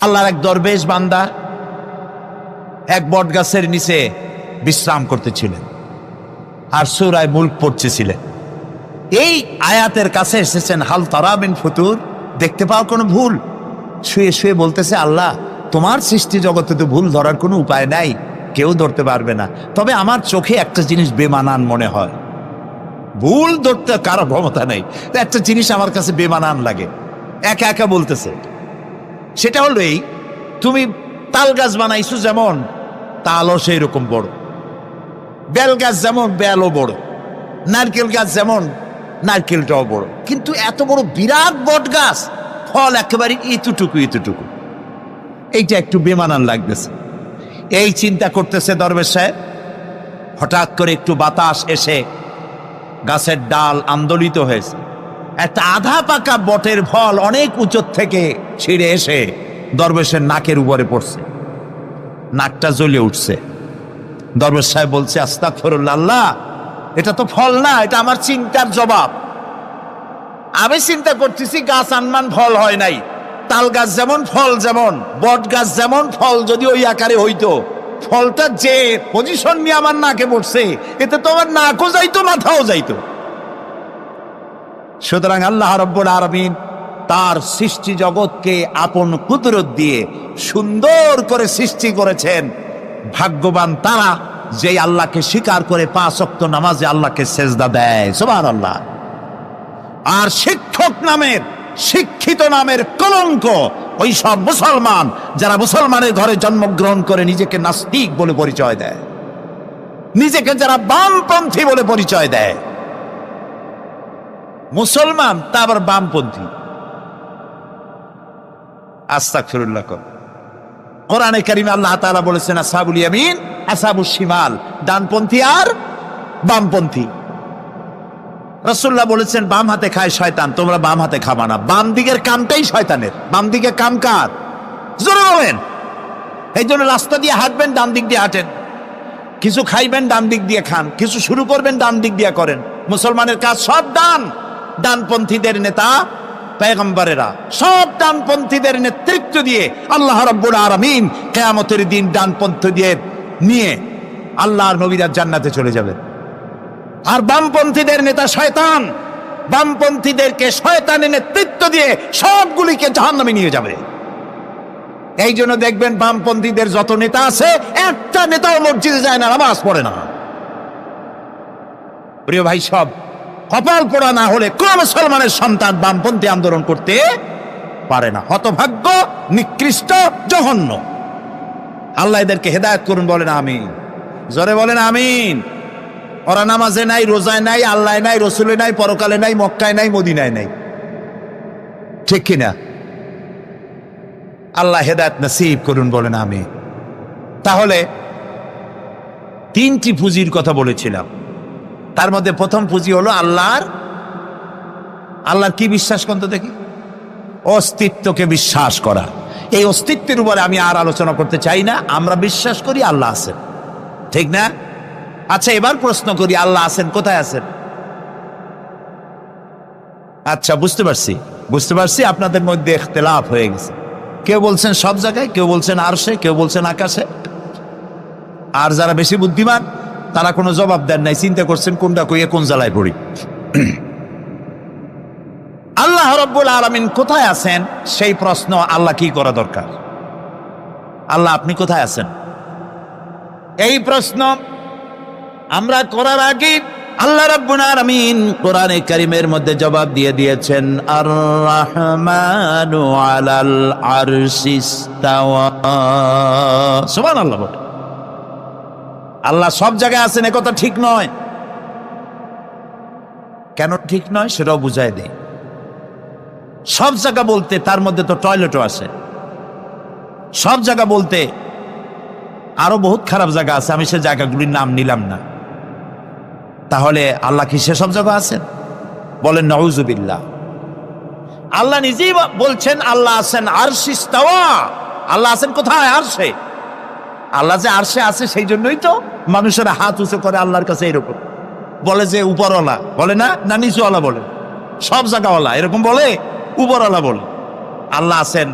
আল্লাহর এক দরবেশ বান্দা এক বট গাছের নিচে বিশ্রাম করতেছিলেন আর সূরা মুলক পড়তেছিলেন। এই আয়াতের কাছে এসেছেন, হাল তারা মিন ফুতুর, দেখতে পাও কোনো ভুল? শুয়ে শুয়ে বলতেছে, আল্লাহ তোমার সৃষ্টি জগতে তো ভুল ধরার কোনো উপায় নাই, কেউ ধরতে পারবে না, তবে আমার চোখে একটা জিনিস বেমানান মনে হয়। ভুল ধরতে কারো ক্ষমতা নেই, একটা জিনিস আমার কাছে বেমানান লাগে। একা একা বলতেছে, সেটা হলো এই, তুমি তাল গাছ বানাইছো যেমন তালও সেই রকম বড়, বেল গাছ যেমন বেলও বড়, নারকেল গাছ যেমন নারকেলটাও বড়, কিন্তু এত বড় বিরাট বট গাছ, ফল একেবারে এতটুকু এতটুকু, এইটা একটু বেমানান লাগতেছে। এই চিন্তা করতেছে দরবেশ সাহেব, হঠাৎ করে একটু বাতাস এসে গাছের ডাল আন্দোলিত হয়েছে, একটা আধা পাকা বটের ফল অনেক উঁচু থেকে ছিঁড়ে এসে দরবেশের নাকের উপরে পড়ছে, নাকটা জ্বলে উঠছে। দরবেশ সাহেব বলছে, আস্তাগফিরুল্লাহ, আল্লাহ এটা তো ফল না, এটা আমার চিন্তার জবাব। আমি চিন্তা করতেছি গাছ আনমান ফল হয় নাই, তাল গাছ যেমন ফল যেমন, বট গাছ যেমন ফল যদি ওই আকারে হইতো, ফলটা যে পজিশন নিয়ে আমার নাকে পড়ছে, এতে তো আমার নাকও যাইতো মাথাও যাইতো। সুতরাং আল্লাহ রাব্বুল আলামিন তার সৃষ্টি জগৎকে আপন কুদরত দিয়ে সুন্দর করে সৃষ্টি করেছেন। ভাগ্যবান তারা যে আল্লাহকে স্বীকার করে 5 ওয়াক্ত নামাজে আল্লাহকে সেজদা দেয়, সুবহানাল্লাহ। আর শিক্ষক নামের, শিক্ষিত নামের কলঙ্ক ওই সব মুসলমান যারা মুসলমানের ঘরে জন্মগ্রহণ করে নিজেকে নাস্তিক বলে পরিচয় দেয়, নিজেকে যারা বামপন্থী বলে পরিচয় দেয়। মুসলমান তা আবার বামপন্থী, আস্তাগফিরুল্লাহ। কোরআনে কারিমে আল্লাহ তাআলা বলেছেন, আসহাবুল ইয়ামিন আসহাবুশ শিমাল, ডানপন্থী আর বামপন্থী। রাসূলুল্লাহ বলেছেন, বাম হাতে খায় শয়তান, তোমরা বাম হাতে খাবা না। বাম দিকের কামটাই শয়তানের, বাম দিকে কাম কার? জোরে বলেন। এই জন্য রাস্তা দিয়ে হাঁটবেন, ডান দিক দিয়ে হাঁটেন, কিছু খাইবেন ডান দিক দিয়ে খান, কিছু শুরু করবেন ডান দিক দিয়ে করেন। মুসলমানের কাজ সব ডান, ডানপন্থীদের নেতা পয়গম্বরেরা সব ডানপন্থীদের নেতৃত্ব দিয়ে আল্লাহ রাব্বুল আলামিন কিয়ামতের দিন ডানপন্থীদের নিয়ে আল্লাহর নবীরা জান্নাতে চলে যাবেন। আর বামপন্থীদের নেতা শয়তান, বামপন্থীদেরকে শয়তানের নেতৃত্ব দিয়ে সবগুলিকে জাহান্নামে নিয়ে যাবে। এই জন্য দেখবেন বামপন্থীদের যত নেতা আছে, একটা নেতাও মসজিদে যায় না, নামাজ পড়ে না। প্রিয় ভাই, সব কপাল পোড়া না হলে কোন মুসলমানের সন্তান বামপন্থী আন্দোলন করতে পারে না। হতভাগ্য, নিকৃষ্ট, জঘন্য। আল্লাহ এদেরকে হেদায়েত করুন, বলেন আমিন। জোরে বলেন আমিন। ওরা নামাজে নাই, রোজায় নাই, আল্লাহ নাই, রসুলে নাই, পরকালে নাই, মক্কায় নাই, মদিনায় নাই, ঠিক কিনা? আল্লাহ হেদায়েত নসিব করুন, বলেন আমিন। তাহলে 3টি পুঁজির কথা বলেছিলাম, তার মধ্যে প্রথম পুঁজি হলো আল্লাহর কি বিশ্বাস করতে দেখি? অস্তিত্বকে বিশ্বাস করা। এই অস্তিত্বের উপরে আমি আর আলোচনা করতে চাই না। আমরা বিশ্বাস করি আল্লাহ আছেন, ঠিক না? আচ্ছা, এবার প্রশ্ন করি, আল্লাহ আছেন, কোথায় আছেন? আচ্ছা, বুঝতে পারছি আপনাদের মধ্যে ইখতিলাফ হয়ে গেছে। কেউ বলছেন সব জায়গায়, কেউ বলছেন আরশে, কেউ বলছেন আকাশে। আর যারা বেশি বুদ্ধিমান তারা কোনো জবাব দেন নাই, চিন্তা করছেন কোনটা কইয়ে কোন জ্বালায় পড়ি। আল্লাহ রাব্বুল আলামিন কোথায় আছেন সেই প্রশ্ন আল্লাহ কি করা দরকার? আল্লাহ আপনি কোথায় আছেন, এই প্রশ্ন আমরা করার আগে আল্লাহ রাব্বুল আলামিন কোরআনে কারীমের মধ্যে জবাব দিয়ে দিয়েছেন, আর রাহমানু আলাল আরশিস ইসতাওয়া। সুবহানাল্লাহ। বলে আল্লাহ সব জায়গায় আছেন এ কথা ঠিক নয়। কেন ঠিক নয় সেটাও বুঝাই দেই। সব জায়গা বলতে তার মধ্যে তো টয়লেটও আছে। সব জায়গা বলতে আরো বহুত খারাপ জায়গা আছে, আমি সে জায়গাগুলির নাম নিলাম না। তাহলে আল্লাহ কি সেসব জায়গা আছেন? বলেন নাউজুবিল্লাহ। আল্লাহ নিজেই বলছেন আল্লাহ আছেন আরশে ইসতাওয়া। আল্লাহ আছেন কোথায়? আরশে। আল্লাহ যে আরশে আছে সেই জন্যই তো মানুষেরা হাত উঁচু করে আল্লাহর কাছে, এরকম বলে যে উপরওয়ালা, বলে না, না নিচুওয়ালা বলে, সব জায়গাওয়ালা এরকম বলে, উপরওয়ালা বলে। আল্লাহ আছেন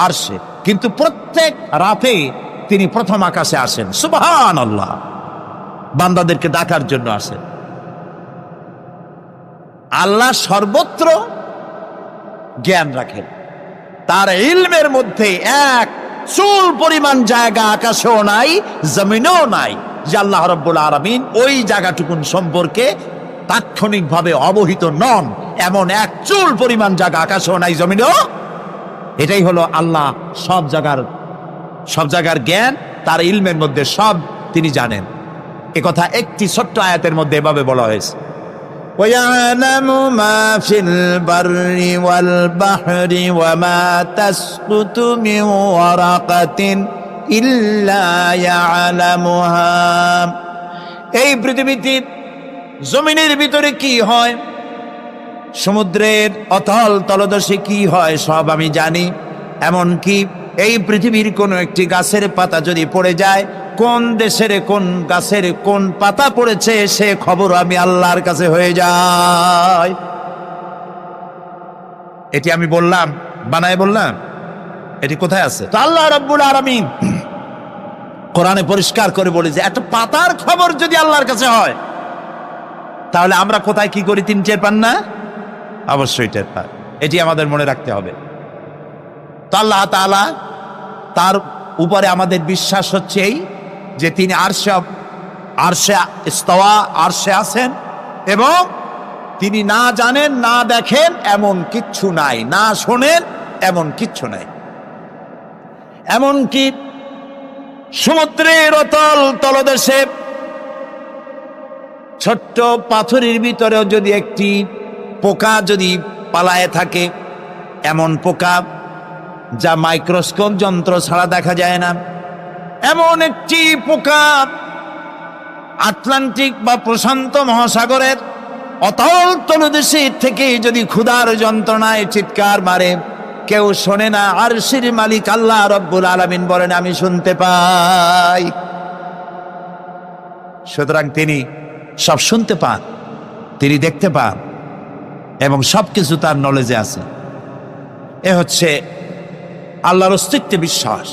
আরশে। কিন্তু প্রত্যেক রাতে তিনি প্রথম আকাশে আসেন। সুবহানাল্লাহ, বান্দাদেরকে ডাকার জন্য আসেন। আল্লাহ সর্বত্র জ্ঞান রাখেন, তার ইলমের মধ্যে এক চুল পরিমাণ জায়গা আকাশেও নাই, জমিনেও নাই যে আল্লাহ রাব্বুল আলামিন ওই জায়গাটুকুন সম্পর্কে তাৎক্ষণিকভাবে অবহিত নন। এমন এক চুল পরিমাণ জায়গা আকাশেও নাই, জমিনেও। এটাই হলো আল্লাহ সব জায়গার জ্ঞান, তার ইলমের মধ্যে সব তিনি জানেন। এ কথা একটি ছোট্ট আয়াতের মধ্যে এভাবে বলা হয়েছে, وَيَعْلَمُ مَا فِي الْبَرِّ وَالْبَحْرِ وَمَا تَسْقُطُ مِنْ وَرَقَةٍ إِلَّا يَعْلَمُهَا। এই পৃথিবীতে জমিনের ভিতরে কি হয়, সমুদ্রের অতল তলদেশে কি হয়, সব আমি জানি। এমনকি এই পৃথিবীর কোনো একটি গাছের পাতা যদি পড়ে যায়, কোন দেশের কোন গাছের কোন পাতা পড়েছে সে খবর আমি আল্লাহর কাছে হয়ে যায়। এটি আমি বললাম, বানায় বললাম? এটি কোথায় আছে? তো আল্লাহ রাব্বুল আলামিন কোরআনে পরিষ্কার করে বলে যে একটা পাতার খবর যদি আল্লাহর কাছে হয়, তাহলে আমরা কোথায় কি করি তিনি টের পান না? অবশ্যই টের পান। এটি আমাদের মনে রাখতে হবে। তো আল্লাহ তাআলা, তার উপরে আমাদের বিশ্বাস হচ্ছে এই যে তিনি আরশে ইস্তাওয়া, আরশে আছেন, এবং তিনি না জানেন না দেখেন এমন কিচ্ছু নাই, না শোনেন এমন কিচ্ছু নাই। এমনকি সমুদ্রের অতল তলদেশে ছোট্ট পাথরের ভিতরেও যদি একটি পোকা যদি পালায়ে থাকে, এমন পোকা যা মাইক্রোস্কোপ যন্ত্র ছাড়া দেখা যায় না, এমন একটি পোকা আটলান্টিক বা প্রশান্ত মহাসাগরের অতল তলদেশে থেকে যদি ক্ষুধার যন্ত্রণায় চিৎকার মারে, কেউ শোনে না। আরশের মালিক আল্লাহ রাব্বুল আলামিন বলেন আমি শুনতে পাই। সুতরাং তিনি সব শুনতে পান, তিনি দেখতে পান, এবং সবকিছু তার নলেজে আছে। এ হচ্ছে আল্লাহর অস্তিত্বে বিশ্বাস।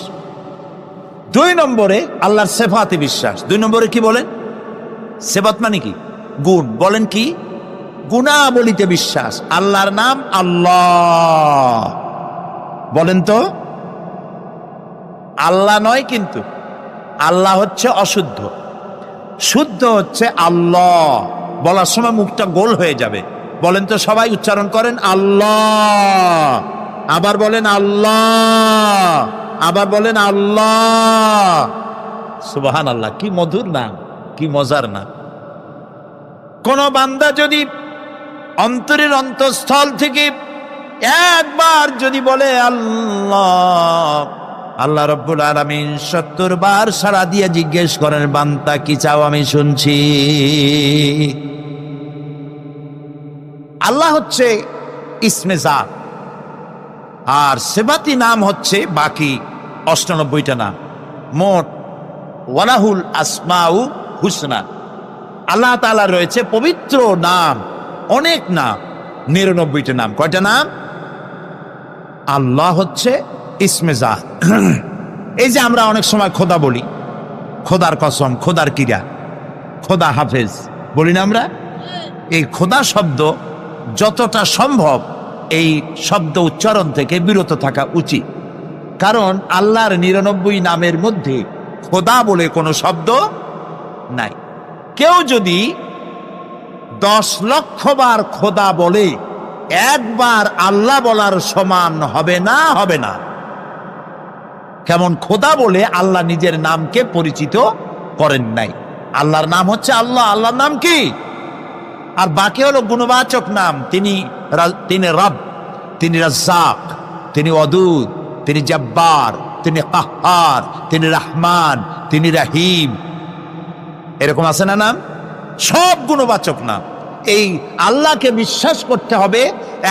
2 নম্বরে আল্লাহর সিফাতে বিশ্বাস। 2 নম্বরে কি বলেন? সিফাত মানে কি? গুণ। বলেন কি? গুণাবলীতে বিশ্বাস। আল্লাহর নাম আল্লাহ, বলেন তো? আল্লাহ নয়, কিন্তু আল্লাহ হচ্ছে অশুদ্ধ, শুদ্ধ হচ্ছে আল্লাহ। বলার সময় মুখটা গোল হয়ে যাবে। বলেন তো, সবাই উচ্চারণ করেন আল্লাহ, আবার বলেন আল্লাহ, আবার বলেন আল্লাহ। সুবহানাল্লাহ, কি মধুর নাম, কি মজার নাম। কোন বান্দা যদি অন্তরের অন্তঃস্থল থেকে একবার যদি বলে আল্লাহ, আল্লাহ রাব্বুল আলামিন 70 বার সাড়া দিয়ে জিজ্ঞেস করেন বান্দা কি চাও, আমি শুনছি। আল্লাহ হচ্ছে ইসমে জাত, আর সিফাতি নাম হচ্ছে বাকি 98টা নাম। মোট ওয়ালাহুল আসমাউ হুসনা, আল্লাহ তাআলা রয়েছে পবিত্র নাম, অনেক নাম, 99টা নাম। কয়টা নাম? আল্লাহ হচ্ছে ইসমে জাত। এই যে আমরা অনেক সময় খোদা বলি, খোদার কসম, খোদার কিরা, খোদা হাফেজ বলি না আমরা? এই খোদা শব্দ যতটা সম্ভব এই শব্দ উচ্চারণ থেকে বিরত থাকা উচিত, কারণ আল্লাহর 99 নামের মধ্যে খোদা বলে কোনো শব্দ নাই। কেউ যদি 10 লক্ষ বার খোদা বলে, একবার আল্লাহ বলার সমান হবে না, হবে না। কেমন খোদা বলে আল্লাহ নিজের নামকে পরিচিত করেন নাই। আল্লাহর নাম হচ্ছে আল্লাহ, আল্লাহর নাম কি? আর বাকি হলো গুণবাচক নাম। তিনি রব, তিনি রাজ্জাক, তিনি ওয়াদুদ, তিনি জব্বার, তিনি কাহ্হার, তিনি রহমান, তিনি রহিম। এরকম আছে না নাম? সব গুণবাচক নাম। এই আল্লাহকে বিশ্বাস করতে হবে।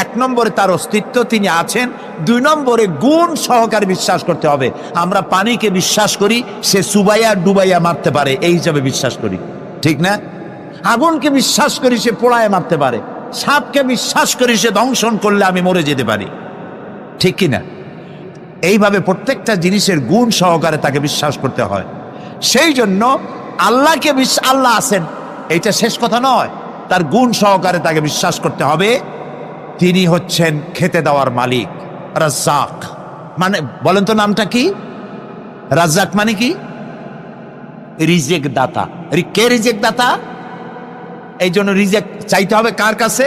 1 নম্বরে তার অস্তিত্ব, তিনি আছেন। 2 নম্বরে গুণ সহকারে বিশ্বাস করতে হবে। আমরা পানিকে বিশ্বাস করি সে চুবাইয়া ডুবাইয়া মারতে পারে, এই হিসাবে বিশ্বাস করি, ঠিক না? আগুনকে বিশ্বাস করি সে পোড়ায় মারতে পারে। সাপকে বিশ্বাস করি সে দংশন করলে আমি মরে যেতে পারি, ঠিক কিনা? এইভাবে প্রত্যেকটা জিনিসের গুণ সহকারে তাকে বিশ্বাস করতে হয়। সেই জন্য আল্লাহকে আল্লাহ আছেন এইটা শেষ কথা নয়, তার গুণ সহকারে তাকে বিশ্বাস করতে হবে। তিনি হচ্ছেন খেতে দেওয়ার মালিক, রাজ্জাক। মানে বলেন তো নামটা কি? রাজ্জাক মানে কি? রিজেক দাতা। কে রিজেক দাতা? এই জন্য রিজেক চাইতে হবে কার কাছে?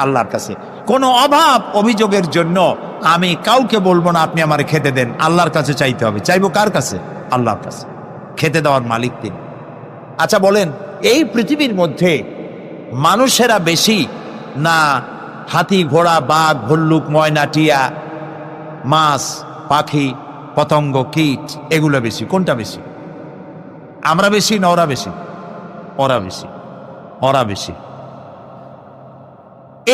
আল্লাহর কাছে। কোনো অভাব অভিযোগের জন্য আমি কাউকে বলবো না আপনি আমারে খেতে দেন, আল্লাহর কাছে চাইতে হবে। চাইবো কার কাছে? আল্লাহর কাছে। খেতে দেওয়ার মালিক তিনি। আচ্ছা বলেন, এই পৃথিবীর মধ্যে মানুষেরা বেশি না হাতি, ঘোড়া, বাঘ, ভল্লুক, ময়না, টিয়া, মাছ, পাখি, পতঙ্গ, কীট এগুলো বেশি? কোনটা বেশি? আমরা বেশি না ওরা বেশি? ওরা বেশি। ওরা বেশি।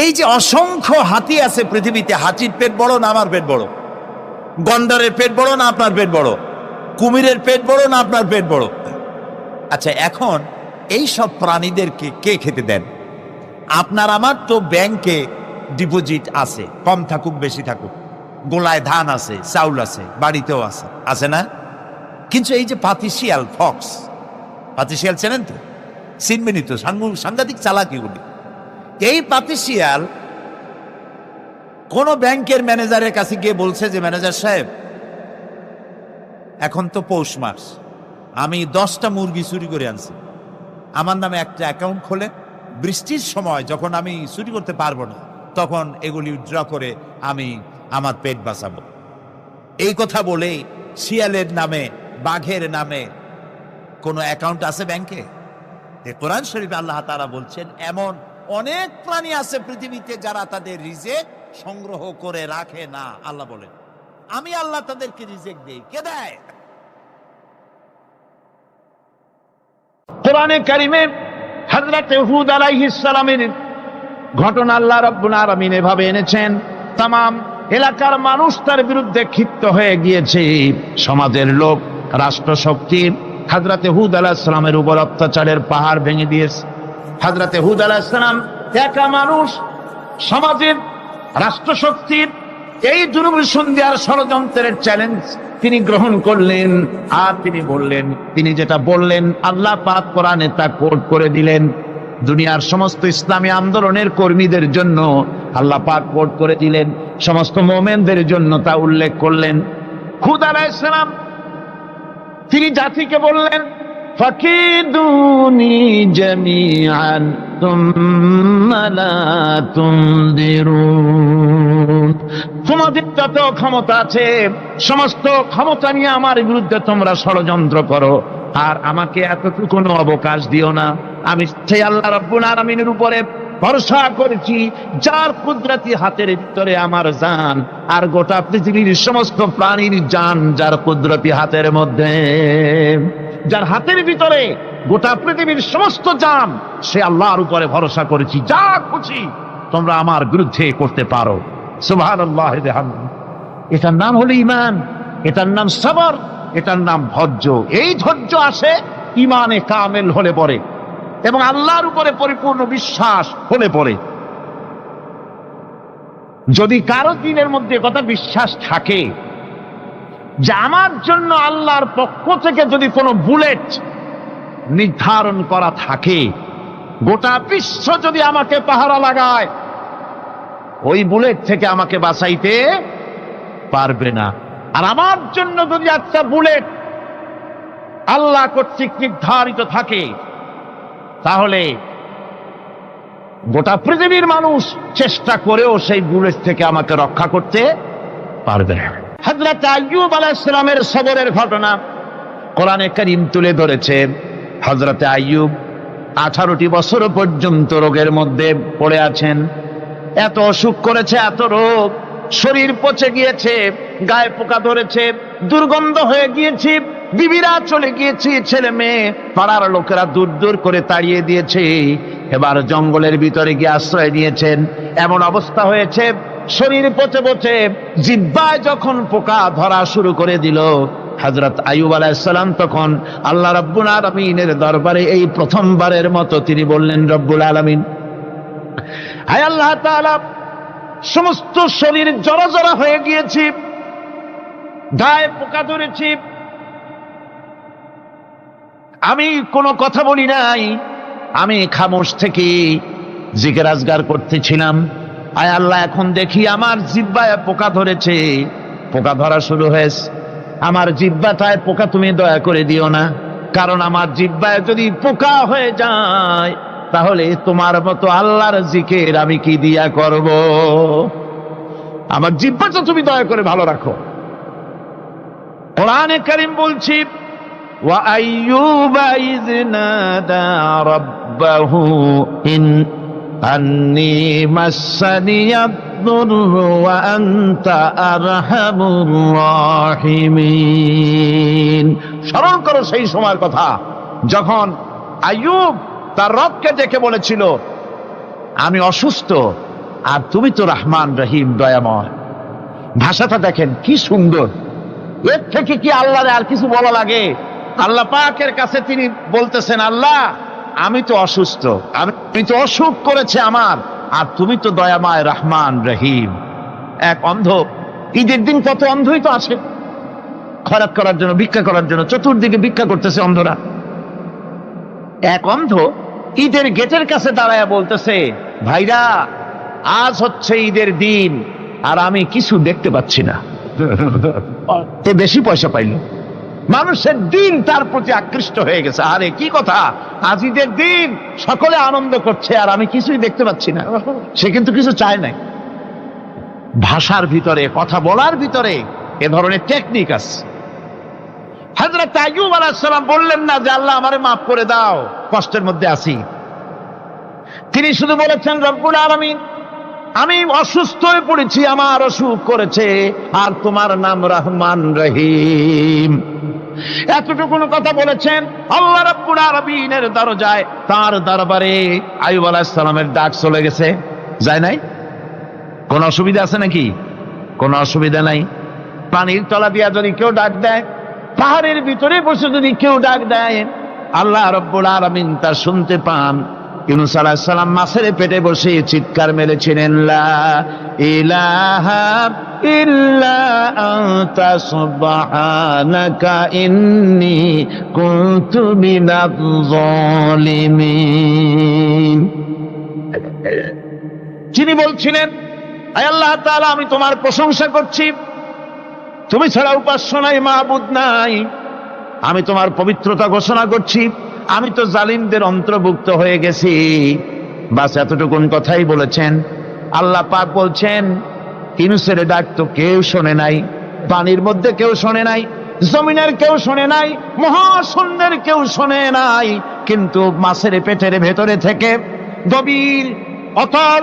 এই যে অসংখ্য হাতি আছে পৃথিবীতে, হাতির পেট বড় না আমার পেট বড়? গন্ডারের পেট বড় না আপনার পেট বড়? কুমিরের পেট বড় না আপনার পেট বড়? আচ্ছা, এখন এই সব প্রাণীদেরকে কে খেতে দেন? আপনার আমার তো ব্যাংকে ডিপোজিট আছে, কম থাকুক বেশি থাকুক, গোলায় ধান আছে, চাউল আছে, বাড়িতেও আছে, আছে না? কিন্তু এই যে পাতিশিয়াল, ফক্স, পাতিশিয়াল চেনেন তো? চিনবেনই তো, সাংঘাতিক চালাকিগুলি। এই পাতিশিয়াল কোন ব্যাংকের ম্যানেজারের কাছে গিয়ে বলছে যে ম্যানেজার সাহেব, এখন তো পৌষ মাস, আমি 10টা মুরগি চুরি করে আনছি, আমার নামে একটা অ্যাকাউন্ট খোলে, বৃষ্টির সময় যখন আমি চুরি করতে পারবো না তখন এগুলি উইথড্র করে আমি আমার পেট বাঁচাবো। এই কথা বলে শিয়ালের নামে, বাঘের নামে কোনো অ্যাকাউন্ট আছে ব্যাংকে? কোরআন শরীফে আল্লাহ তাআলা বলছেন এমন অনেক প্রাণী আছে পৃথিবীতে যারা তাদের রিজেক সংগ্রহ করে রাখে না। আল্লাহ বলেন আমি আল্লাহ তাদেরকে রিজেক দেই। কে দেয়? কোরআনে কারিমে হযরত হুদ আলাইহিস সালামের ঘটনা আল্লাহ রাব্বুল আলামিন এভাবে এনেছেন, তামাম এলাকার মানুষ তার বিরুদ্ধে ক্ষিপ্ত হয়ে গিয়েছে। সমাজের লোক, রাষ্ট্রশক্তি হযরত হুদ আলাইহিস সালামের উপর অত্যাচারের পাহাড় ভেঙে দিয়েছে। হযরত হুদ আলাইহিস সালাম একা মানুষ, সমাজের রাষ্ট্রশক্তির এই দুর্বিসন্ধি দেওয়ার ষড়যন্ত্রের চ্যালেঞ্জ তিনি গ্রহণ করলেন। আর তিনি বললেন, তিনি যেটা বললেন আল্লাহ পাক কোরআনে তা কোট করে দিলেন। দুনিয়ার সমস্ত ইসলামী আন্দোলনের কর্মীদের জন্য আল্লাহ পাক কোট করে দিলেন, সমস্ত মুমিনদের জন্য তা উল্লেখ করলেন। হুদ আলাইহিস সালাম তিনি জাতিকে বললেন, ফাকিদুনি জামিআন তুম্মা লা তুনদিরুন। তোমাদের যত ক্ষমতা আছে সমস্ত ক্ষমতা নিয়ে আমার বিরুদ্ধে তোমরা ষড়যন্ত্র করো, আর আমাকে এতটুকু অবকাশ দিও না। আমি সেই আল্লাহ রাব্বুল আলামিনের উপরে ভরসা করেছি যার কুদরতি হাতের ভিতরে আমার জান, আর গোটা পৃথিবীর সমস্ত প্রাণীর জান যার কুদরতি হাতের মধ্যে, যার হাতের ভিতরে গোটা পৃথিবীর সমস্ত জান, সে আল্লাহর উপরে ভরসা করেছি, যা খুশি তোমরা আমার বিরুদ্ধে করতে পারো। সুবহানাল্লাহ। এটার নাম হলো ঈমান, এটার নাম সবর, এটার নাম ধৈর্য। এই ধৈর্য আসে ঈমানে কামেল হলে পরে এবং আল্লাহর উপরে পরিপূর্ণ বিশ্বাস হলে পরে। যদি কারো দিনের মধ্যে কথা বিশ্বাস থাকে যে আমার জন্য আল্লাহর পক্ষ থেকে যদি কোনো বুলেট নির্ধারণ করা থাকে, গোটা বিশ্ব যদি আমাকে পাহারা লাগায়, ওই বুলেট থেকে আমাকে বাঁচাইতে পারবে না। আর আমার জন্য যদি একটা বুলেট আল্লাহ কর্তৃক নির্ধারিত থাকে, তাহলে গোটা পৃথিবীর মানুষ চেষ্টা করেও সেই বুলেট থেকে আমাকে রক্ষা করতে পারবে না। হযরত আইয়ুব আলাইহিস সালামের সবরের ঘটনা কোরআনে কারীম তুলে ধরেছে। হযরত আইয়ুব 18টি বছর পর্যন্ত রোগের মধ্যে পড়ে আছেন। এত অসুখ করেছে, এত রোগ, শরীর পচে গিয়েছে, গায়ে পোকা ধরেছে, দুর্গন্ধ হয়ে গিয়েছে, বিবিরা চলে গিয়েছে, ছেলে মেয়ে পাড়ার লোকেরা দূর দূর করে তাড়িয়ে দিয়েছে। এবার জঙ্গলের ভিতরে গিয়ে আশ্রয় নিয়েছেন। এমন অবস্থা হয়েছে, শরীর পচে পচে জিহ্বায় যখন পোকা ধরা শুরু করে দিল, হযরত আইয়ুব আলাইহিস সালাম তখন আল্লাহ রাব্বুল আলামিনের দরবারে এই প্রথমবারের মতো তিনি বললেন, রব্বুল আলামিন, হায় আল্লাহ তাআলা, সমস্ত শরীর জড়া জড়া হয়ে গিয়েছে, গায়ে পোকা ধরেছি, আমি কোনো কথা বলি নাই, আমি খামোশ থেকে জিকির আজগার করতেছিলাম। আয় আল্লাহ, এখন দেখি আমার জিহ্বায় পোকা ধরেছে, পোকা ধরা শুরু হয়েছে। আমার জিহ্বাটায় পোকা তুমি দয়া করে দিও না, কারণ আমার জিহ্বায় যদি পোকা হয়ে যায় তাহলে তোমার মতো আল্লাহর জিকির আমি কি দিয়া করব? আমার জিহ্বাটা তুমি দয়া করে ভালো রাখো। কোরআনে কারীম বলছি, ওয়া আইয়ুবা ইয নাদা রাব্বাহু আন্নী মাসসানিয়াদ দুররু ওয়া আনতা আরহামুর রাহিমিন। স্মরণ করো সেই সময়ের কথা যখন আইয়ুব তার রবকে ডেকে বলেছিল, আমি অসুস্থ আর তুমি তো রহমান রহিম, দয়াময়। ভাষাটা দেখেন কি সুন্দর। এর থেকে কি আল্লাহর আর কিছু বলা লাগে? আল্লাহ পাকের কাছে তিনি বলতেছেন, আল্লাহ আমি তো অসুস্থ, আমি তো অসুখ করেছে আমার, আর তুমি তো দয়াময় রহমান রহিম। এক অন্ধ, ঈদের দিন কত অন্ধই তো আসে খয়রাত করার জন্য, ভিক্ষা করার জন্য, চতুর্দিকে ভিক্ষা করতেছে অন্ধরা। এক অন্ধ ঈদের গেটের কাছে দাঁড়ায় বলতেছে, ভাইরা আজ হচ্ছে ঈদের দিন আর আমি কিছু দেখতে পাচ্ছি না। এ বেশি পয়সা পাইল, মানুষের দিন তার প্রতি আকৃষ্ট হয়ে গেছে। আরে কি কথা, আজ ঈদের দিন, সকলে আনন্দ করছে আর আমি কিছুই দেখতে পাচ্ছি না। সে কিন্তু কিছু চায় নাই। ভাষার ভিতরে, কথা বলার ভিতরে এ ধরনের টেকনিক আছে। হযরত আইয়ুব আলাইহিস সালাম বললেন না যে আল্লাহ আমারে মাফ করে দাও, কষ্টের মধ্যে আছি। তিনি শুধু বলেছেন, রব্বুল আলামিন আমি অসুস্থ হয়ে পড়েছি, আমার অসুখ করেছে, আর তোমার নাম রহমান রহিম। এতটুকু কথা বলেছেন। আল্লাহ রাব্বুল আলামিনের দরজায়, তার দরবারে আইয়ুব আলাইহিস সালামের ডাক চলে গেছে। যায় নাই? কোন অসুবিধা আছে নাকি? কোন অসুবিধা নাই। পানির তলা দিয়া যদি কেউ ডাক দেয়, পাহাড়ের ভিতরে বসে যদি কেউ ডাক দেয়, আল্লাহ রাব্বুল আলামিন তা শুনতে পান। ইউনূস আলাইহিস সালাম মাছের পেটে বসে চিৎকার মেরেছিলেন, লা ইলাহা ইল্লা আনতা সুবহানাকা ইন্নী কুনতু মিনাজ জালিমিন। যিনি বলছিলেন, আয় আল্লাহ তাআলা আমি তোমার প্রশংসা করছি, তুমি ছাড়া উপাস্য নাই, মাবুদ নাই। আমি তোমার পবিত্রতা ঘোষণা করছি, আমি তো জালিমদের অন্তর্ভুক্ত হয়ে গেছি। বাস এতটুকুন কথাই বলেছেন। আল্লাহ পাক বলছেন, ইউনূসের ডাক তো কেউ শোনে নাই, পানির মধ্যে কেউ শোনে নাই, জমিনের কেউ শোনে নাই, মহাশূন্যের কেউ শোনে নাই, কিন্তু মাছের পেটের ভেতরে থেকে, গভীর অতল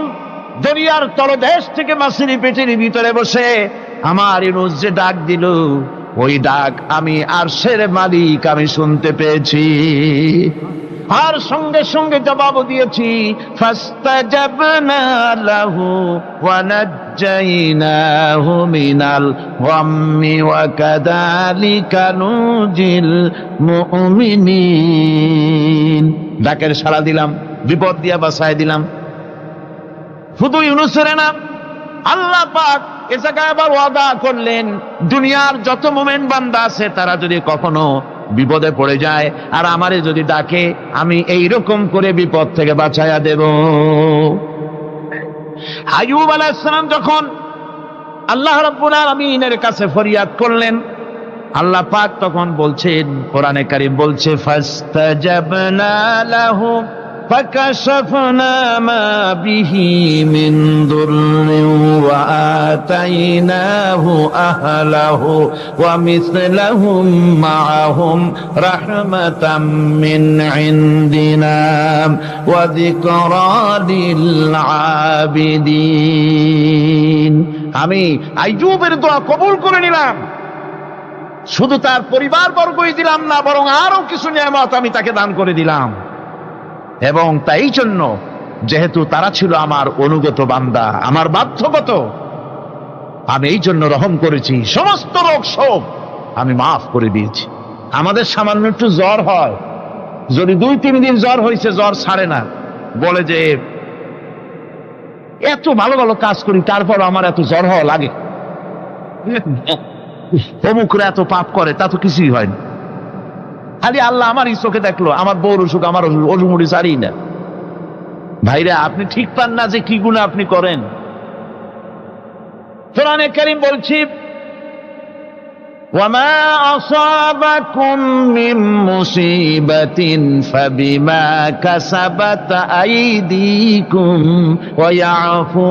দরিয়ার তলদেশ থেকে মাছের পেটের ভিতরে বসে আমার ইউনূস যে ডাক দিল, ওই ডাক আমি আরশের মালিক আমি শুনতে পেয়েছি, আর সঙ্গে সঙ্গে জবাব দিয়েছি। ফাস্তাজাবনা লাহু ওয়া নাজ্জাইনাহু মিনাল গাম্মি ওয়া কাযালিকা নুজিল মুমিনিন। ডাকের সাড়া দিলাম, বিপদ দিয়া বাঁচায় দিলাম। শুধু ইউনূসের না, আল্লাহ পাক এ জায়গায় আবার ওয়াদা করলেন, দুনিয়ার যত মুমিন বান্দা আছে তারা যদি কখনো বিপদে পড়ে যায় আর আমারে যদি ডাকে, আমি এইরকম করে বিপদ থেকে বাঁচায়া দেব। আইয়ুব আলাইহিস সালাম যখন আল্লাহ রাব্বুল আলামিনের কাছে ফরিয়াদ করলেন, আল্লাহ পাক তখন বলছেন, কোরআনে কারীম বলছে, ফাস্তাজাবনা লাহু فكشفنا ما به من ضر وآتيناه أهله ومثلهم معهم رحمة من عندنا وذكرى للعابدين। আমি আইয়ুবের দোয়া কবুল করে নিলাম, শুধু তার পরিবার বর্গই দিলাম না, বরং আরো কিছু নিয়ামত আমি তাকে দান করে দিলাম। এবং তাই জন্য, যেহেতু তারা ছিল আমার অনুগত বান্দা, আমার বাধ্যগত, আমি এই জন্য রহম করেছি, সমস্ত রোগ শোক আমি মাফ করে দিয়েছি। আমাদের সামান্য একটু জ্বর হয়, যদি 2-3 দিন জ্বর হয়েছে, জ্বর ছাড়ে না, বলে যে এত ভালো ভালো কাজ করি তারপর আমার এত জ্বর হওয়া লাগে। অমুকরা এত পাপ করে, তা তো কিছুই হয়নি। খালি আল্লাহ আমার চোখে দেখলো, আমার বউর অসুখ, আমার অসুমুড়ি সারি না। ভাইরা, আপনি ঠিক পান না যে কি গুনাহ আপনি করেন। কোরআনে কারীম বলছি, ওয়ামা আসাবাকুম মিন মুসিবাতিন ফাবিমা কাসাবাত আইদিকুম ওয়া ইয়াফু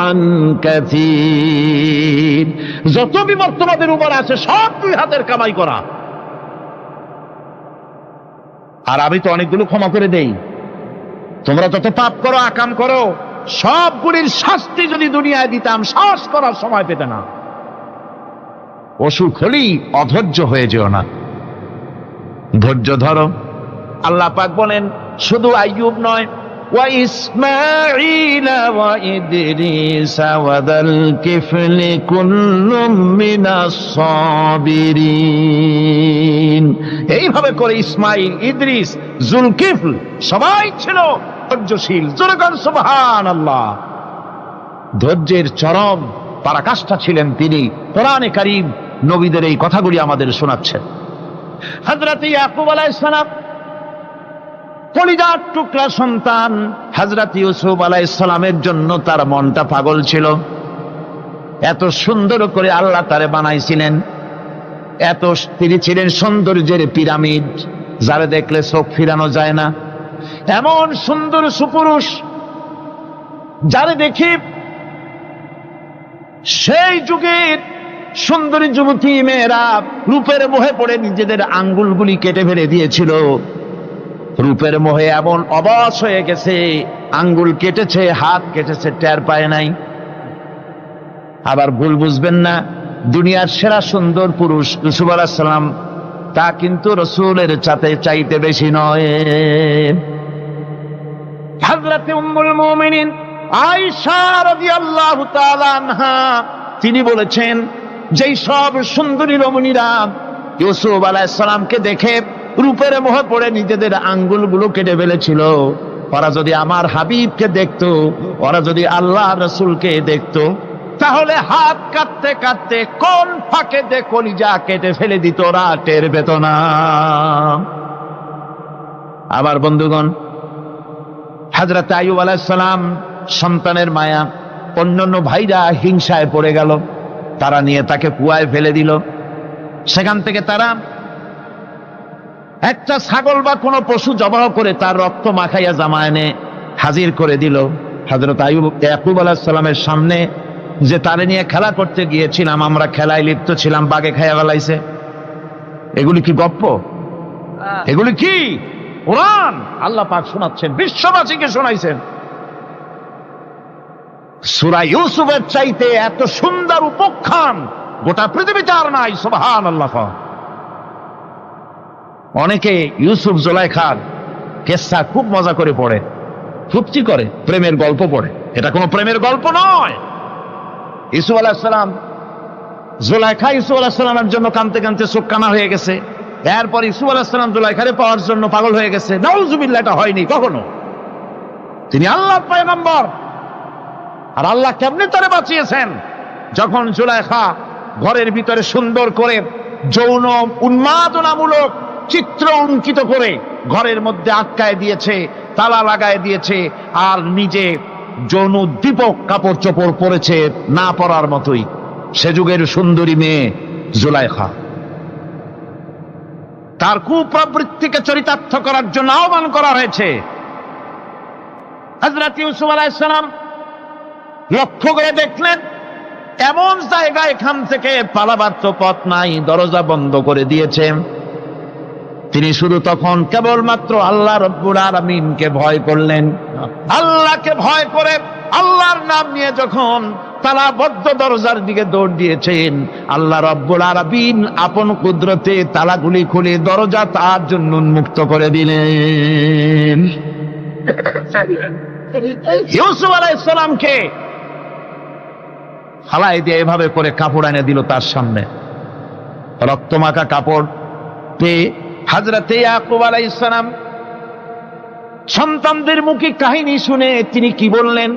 আন কাসীর। যত বিপদ তোমাদের উপর আছে সব দুই হাতের কামাই করা। আর আমি তো অনেকগুলো ক্ষমা করে দেই। তোমরা যত পাপ করো, আকাম করো, সবগুলির শাস্তি যদি দুনিয়ায় দিতাম, সাহস করার সময় পেতে না। অসুখ হলেই অধৈর্য হয়ে যেও না, ধৈর্য ধরো। আল্লাহ পাক বলেন, শুধু আইয়ুব নয়, ওয়া ইসমাঈল ওয়া ইদরিস ওয়া যাল কিফলি কুল্লুম মিনাস সাবিরিন। এইভাবে করে ইসমাঈল, ইদ্রিস, জুলকিফল সবাই ছিল ধৈর্যশীল। জোরে বলেন সুবহানাল্লাহ। ধৈর্যের চরম পরাকাষ্ঠা ছিলেন তিনি। কোরআনে কারীম নবীদের এই কথাগুলি আমাদের শোনাচ্ছেন। হযরত ইয়াকুব আলাইহিস সালাম, কলিজার টুকরা সন্তান হযরত ইউসুফ আলাইহিস সালামের জন্য তার মনটা পাগল ছিল। এত সুন্দর করে আল্লাহ তারে বানাইছিলেন, এত তিনি ছিলেন সৌন্দর্যের পিরামিড, যারে দেখলে চোখ ফিরানো যায় না। এমন সুন্দর সুপুরুষ, যারে দেখি সেই যুগের সুন্দরী যুবতী মেয়েরা রূপের মোহে পড়ে নিজেদের আঙ্গুলগুলি কেটে ফেলে দিয়েছিল। রূপের মোহে এমন অবশ হয়ে গেছে, আঙ্গুল কেটেছে, হাত কেটেছে, টের পায় নাই। আবার ভুল বুঝবেন না, দুনিয়ার সেরা সুন্দর পুরুষ ইউসুফ আলাইহিস সালাম, তা কিন্তু রাসূলের চাইতে বেশি নয়। হযরত উম্মুল মুমিনিন আয়েশা রাদিয়াল্লাহু তাআলা আনহা তিনি বলেছেন, যেই সব সুন্দরী রমণীরা ইউসুফ আলাইহিস সালামকে দেখে রূপের মোহে পড়ে নিজেদের আঙ্গুলগুলো কেটে ফেলেছিল, ওরা যদি আমার হাবিবকে দেখতো, ওরা যদি আল্লাহ রাসূলকে দেখতো, তাহলে হাত কাটতে কাটতে কোন ফাঁকে দিয়ে কলিজা কেটে ফেলে দিত, ওরা টের পেত না। আবার বন্ধুগণ, হযরত আইয়ুব আলাইহিস সালাম সন্তানের মায়া, অন্যান্য ভাইরা হিংসায় পড়ে গেল, তারা নিয়ে তাকে কুয়ায় ফেলে দিল। সেখান থেকে তারা একটা ছাগল বা কোনো পশু জবাহ করে তার রক্ত মাখাইয়া জামা এনে হাজির করে দিল হযরত ইয়াকুব আলাইহিস সালামের সামনে, যে তারে নিয়ে খেলা করতে গিয়েছিলাম, আমরা খেলায় লিপ্ত ছিলাম, বাগে খাইয়া ফেলাইছে। এগুলি কি গপ্প? এগুলি কি কোরআন? আল্লাহ পাক শোনাচ্ছেন, বিশ্ববাসীকে শোনাইছেন। সূরা ইউসুফের চাইতে এত সুন্দর উপাখ্যান গোটা পৃথিবীতে আর নাই। সুবহানাল্লাহ। অনেকে ইউসুফ জুলাইখার কেসা খুব মজা করে পড়ে, ফুর্তি করে, প্রেমের গল্প পড়ে। এটা কোনো প্রেমের গল্প নয়। ইউসুফ আলাইহিস সালাম, জুলাইখা ইউসুফ আলাইহিস সালামের জন্য কাঁদতে কাঁদতে চোখ কানা হয়ে গেছে। এরপর ইউসুফ আলাইহিস সালাম জুলাইখারে পাওয়ার জন্য পাগল হয়ে গেছে। নাউজুবিল্লাহ, এটা হয়নি কখনো। তিনি আল্লাহর পয়গম্বর। আর আল্লাহ কেমনে তারে বাঁচিয়েছেন? যখন জুলাইখা ঘরের ভিতরে সুন্দর করে যৌন উন্মাদনামূলক চিত্র অঙ্কিত করে ঘরের মধ্যে আটকায় দিয়েছে, তালা লাগায় দিয়েছে, আর নিজে যৌন উদ্দীপক কাপড় চোপড় পরেছে, না পরার মতোই। সে যুগের সুন্দরী মেয়ে জুলাইখা। তার কুপ্রবৃত্তিকে চরিতার্থ করার জন্য আহ্বান করা হয়েছে। হযরত ইউসুফ আলাইহিস সালাম লক্ষ্য করে দেখলেন, এমন জায়গা, এখান থেকে পালাবার তো পথ নাই, দরজা বন্ধ করে দিয়েছে। তিনি শুধু তখন কেবলমাত্র আল্লাহ রব্বুল আলামিনকে ভয় করলেন। আল্লাহকে ভয় করে আল্লাহর নাম নিয়ে যখন তালাবদ্ধ দরজার দিকে দৌড় দিয়েছেন, আল্লাহ রব্বুল আলামিন আপন কুদরতে তালাগুলি খুলে দরজা তার জন্য উন্মুক্ত করে দিলেন। ইউসুফ আলাইহিস সালামকে ফালাই দিয়ে এভাবে করে কাপড় এনে দিল তার সামনে, রক্তমাখা কাপড় পেয়ে হযরত ইয়াকুব আলাইহিস সালাম সন্তানদের মুখে কাহিনী শুনে তিনি কি বললেন?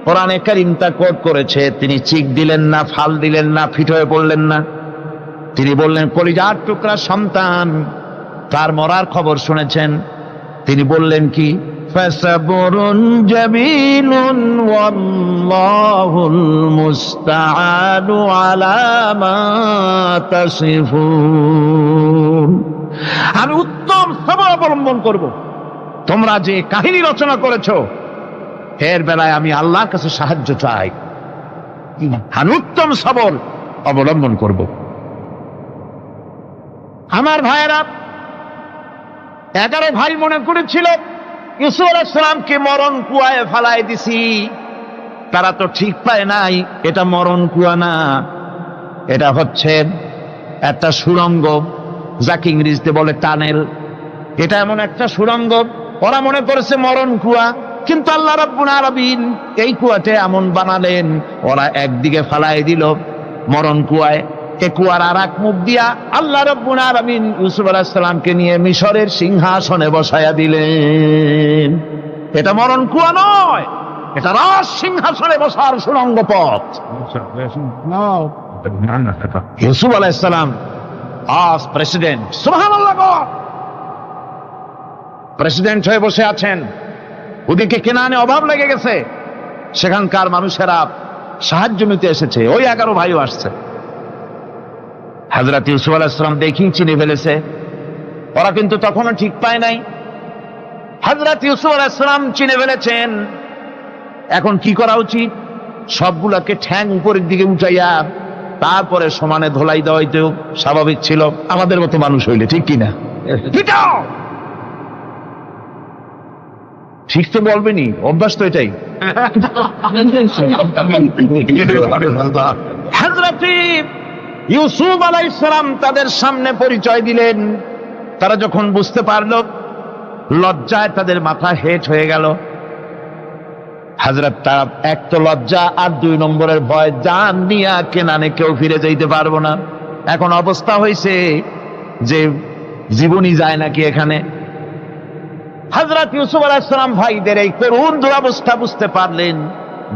কোরআনে কারীম তা কোট করেছে। তিনি চিক দিলেন না, ফাল দিলেন না, ফিট হয়ে পড়লেন না। তিনি বললেন, কলিজার টুকরা সন্তান তার মরার খবর শুনেছেন? তিনি বললেন কি? ফাসাবরুন জামিলুন ওয়াল্লাহুল মুস্তাআনু আলা মা তাসিফুন। আমি উত্তম সবর অবলম্বন করব। তোমরা যে কাহিনী রচনা করেছো এর বেলায় আমি আল্লাহর কাছে সাহায্য চাই। আমি উত্তম সবর অবলম্বন করব। আমার ভাইয়েরা, 11 ভাই মনে করেছিল ইউসুফ আলাইহিস সালামকে মরণ কুয়ায় ফালায় দিছি। তারা তো ঠিক পায় নাই এটা মরণ কুয়া না, এটা হচ্ছে একটা সুড়ঙ্গ, যাকে ইংরেজিতে বলে টানেল। এটা এমন একটা সুড়ঙ্গ, ওরা মনে করেছে মরণ কুয়া, কিন্তু আল্লাহ রাব্বুল আলামিন এই কুয়াতে এমন বানালেন, ওরা একদিকে ফালায় দিল মরণ কুয়ায়, এ কুয়ার আর এক মুখ দিয়া আল্লাহ রাব্বুল আলামিন ইউসুফ আলাইহিস সালামকে নিয়ে মিশরের সিংহাসনে বসায়া দিলেন। এটা মরণ কুয়া নয়, এটা রাজ সিংহাসনে বসার সুড়ঙ্গ পথ। ইউসুফ আলাইহিস সালাম আজ প্রেসিডেন্ট, সুবহানাল্লাহ, প্রেসিডেন্ট হয়ে বসে আছেন। ওদিকে কেনানে অভাব লেগে গেছে, সেখানকার মানুষেরা সাহায্য নিতে এসেছে, ওই 11 ভাইও আসছে। হযরত ইউসুফ আলাইহিস সালাম দেখেই চিনে ফেলেছে, ওরা কিন্তু তখনও ঠিক পায় নাই। হযরত ইউসুফ আলাইহিস সালাম চিনে ফেলেছেন। এখন কি করা উচিত? সবগুলাকে ঠ্যাং উপরের দিকে উঠাইয়া তারপরে সমানে ধোলাই দেওয়াই তো স্বাভাবিক ছিল, আমাদের মতো মানুষ হইলে, ঠিক কিনা? ঠিক তো বলবেনি, অভ্যাস তো এটাই। হযরত ইউসুফ আলাইহিস সালাম তাদের সামনে পরিচয় দিলেন। তারা যখন বুঝতে পারল, লজ্জায় তাদের মাথা হেট হয়ে গেল। হযরত, তারা এক তো লজ্জা, আর 2 নম্বরের ভয়, জান নিয়া কেনানে কেউ ফিরে যাইতে পারবো না। এখন অবস্থা হয়েছে যে জীবনই যায় নাকি এখানে। হযরত ইউসুফ আলাইহিস সালাম ভাইদের এই করুণ দুরবস্থা বুঝতে পারলেন,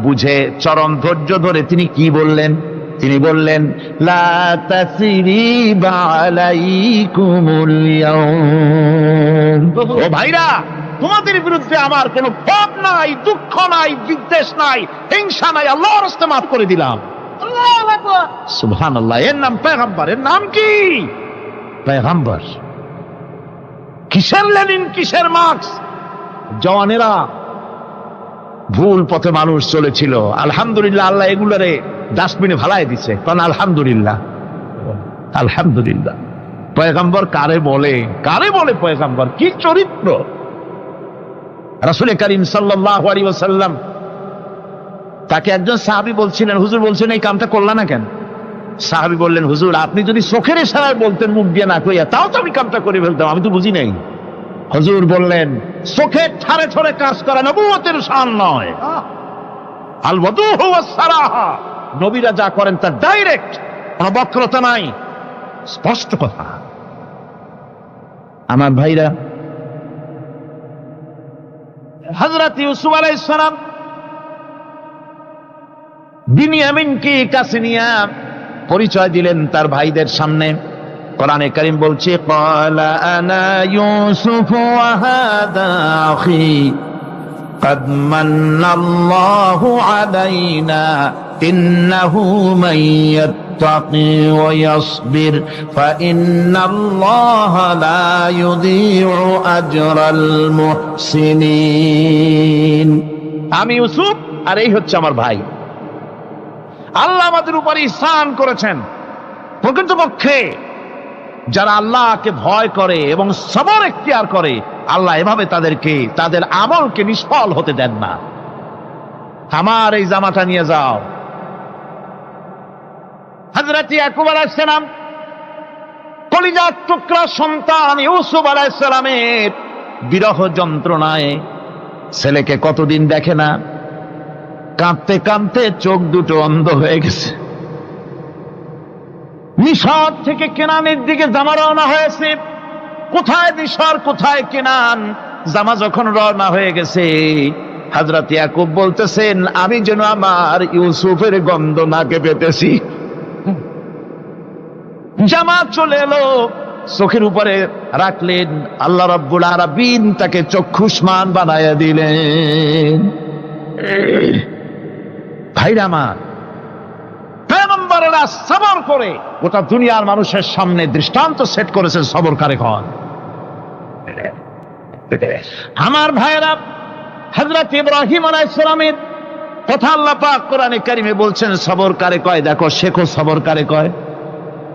বুঝে চরম ধৈর্য ধরে তিনি কি বললেন? তিনি বললেন, লা তাসরিবা আলাইকুমুল ইয়াউম। ও ভাইরা, তোমাদের বিরুদ্ধে আমার কোনো ক্ষোভ নাই, দুঃখ নাই, বিদ্বেষ নাই, হিংসা নাই, আল্লাহর রাস্তায় মাফ করে দিলাম। আল্লাহু আকবার, সুবহানাল্লাহ। এর নাম পয়গম্বর। এর নাম কি? পয়গম্বর। কিসের লেনিন, কিসের মার্কস? জওয়ানেরা, ভুল পথে মানুষ চলেছিল, আলহামদুলিল্লাহ আল্লাহ এগুলারে ডাস্টবিনে ফালাই দিছে। কারণ আলহামদুলিল্লাহ, আলহামদুলিল্লাহ। পয়গম্বর কারে বলে? কারে বলে পয়গম্বর? কি চরিত্র! রাসূল করিম সাল্লাল্লাহু আলাইহি ওয়াসাল্লাম, তাকে একজন সাহাবী বলছিলেন, হুজুর বলছেন এই কামটা করলা না কেন? সাহাবী বললেন, হুজুর আপনি যদি চোখের ইশারায় বলতেন, মুখ দিয়ে না কইয়া, তাও তো আমি কামটা করে ফেলতাম, আমি তো বুঝি নাই। হুজুর বললেন, চোখের ঠারে ঠারে কাজ করা নবুয়তের শান নয়। আল ওয়াদুহু ওয়াস সারাহা, নবীরা যা করেন তা ডাইরেক্ট, কোনো বক্রতা নাই, স্পষ্ট কথা। আমার ভাইরা, হযরত ইউসুফ আলাইহিস সালাম বিনিয়ামিনকে কাছে নিয়ে পরিচয় দিলেন তার ভাইদের সামনে। কোরআনে কারীম বলছে, ক্বালা আনা ইউসুফ ওয়া হাদা আখি قد من الله علينا إنه من يتقي ويصبر فإن الله لا يضيع أجر المحسنين। আমি ইউসুফ, আর এই হচ্ছে আমার ভাই। আল্লাহ আমাদের উপর ইহসান করেছেন। প্রকৃতপক্ষে যারা আল্লাহকে ভয় করে এবং সবর এখতিয়ার করে, আল্লাহ এভাবে তাদেরকে, তাদের আমলকে নিষ্ফল হতে দেন না। আমার এই জামাটা নিয়ে যাও। হযরত ইয়াকুব আলাইহিস সালাম, কলিজার টুকরা সন্তান ইউসুফ আলাইহিস সালামের বিরহ যন্ত্রণায় ছেলেকে কতদিন দেখে না, কাঁদতে কাঁদতে চোখ দুটো অন্ধ হয়ে গেছে। মিশর থেকে কেনানের দিকে জামা রওনা হয়েছে। কোথায় মিশর, কোথায় কেনান? জামা যখন রওনা হয়ে গেছে, হযরত ইয়াকুব বলতেছেন, আমি যেন আমার ইউসুফের গন্ধ নাকে পেতেছি। জামাত চলে এলো, চোখের উপরে রাখলেন, আল্লাহ রাব্বুল আলামিন তাকে চক্ষুষ্মান বানায়া দিলেন। ভাইরা আমার, পয়গম্বরেরা সবর করে গোটা দুনিয়ার মানুষের সামনে দৃষ্টান্ত সেট করেছেন সবর কারে কন। আমার ভাইরা, হযরত ইব্রাহিম আলাইহিস সালামের কথা আল্লাহ পাক কোরআনে কারিমে বলছেন সবর কারে কয়, দেখো শেখো সবর কারে কয়।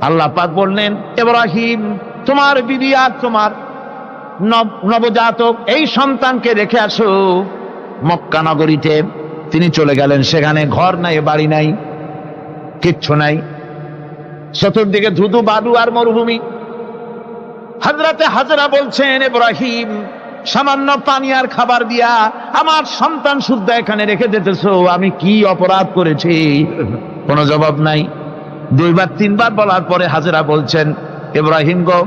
আল্লাহ পাক বললেন, ইব্রাহিম তোমার বিবি আর তোমার নবজাতক এই সন্তানকে রেখে আসো মক্কা নগরীতে। তিনি চলে গেলেন, সেখানে ঘর নাই, বাড়ি নাই, কিচ্ছু নাই, চতুর্দিকে ধুধু বালু আর মরুভূমি। হযরতে হাজরা বলছেন, ইব্রাহিম সামান্য পানি আর খাবার দিয়া আমার সন্তান শুদ্ধ এখানে রেখে দিতেছো, আমি কি অপরাধ করেছি? কোনো জবাব নাই। দুইবার তিনবার বলার পরে হাজরা বলছেন, ইব্রাহিম গো,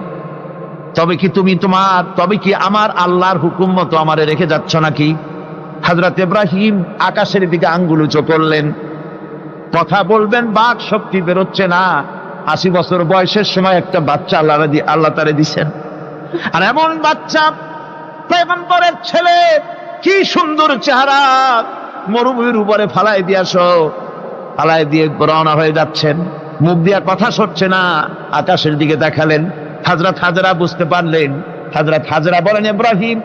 তবে কি আমার আল্লাহর হুকুম মতো আমারে রেখে যাচ্ছ নাকি? হযরত ইব্রাহিম আকাশের দিকে আঙ্গুল উঁচু করলেন, কথা বলবেন বাক শক্তি বেরোচ্ছে না। 80 বছর বয়সের সময় একটা বাচ্চা আল্লাহ তারে দিছেন, আর এমন বাচ্চা পয়গম্বরের ছেলে, কি সুন্দর চেহারা, মরুভূমির উপরে ফালাই দিয়ে রওনা হয়ে যাচ্ছেন, মুখ দিয়া কথা সরছে না, আকাশের দিকে দেখালেন। হযরত হাজরা বুঝতে পারলেন। হযরত হাজরা বলেন, ইব্রাহিম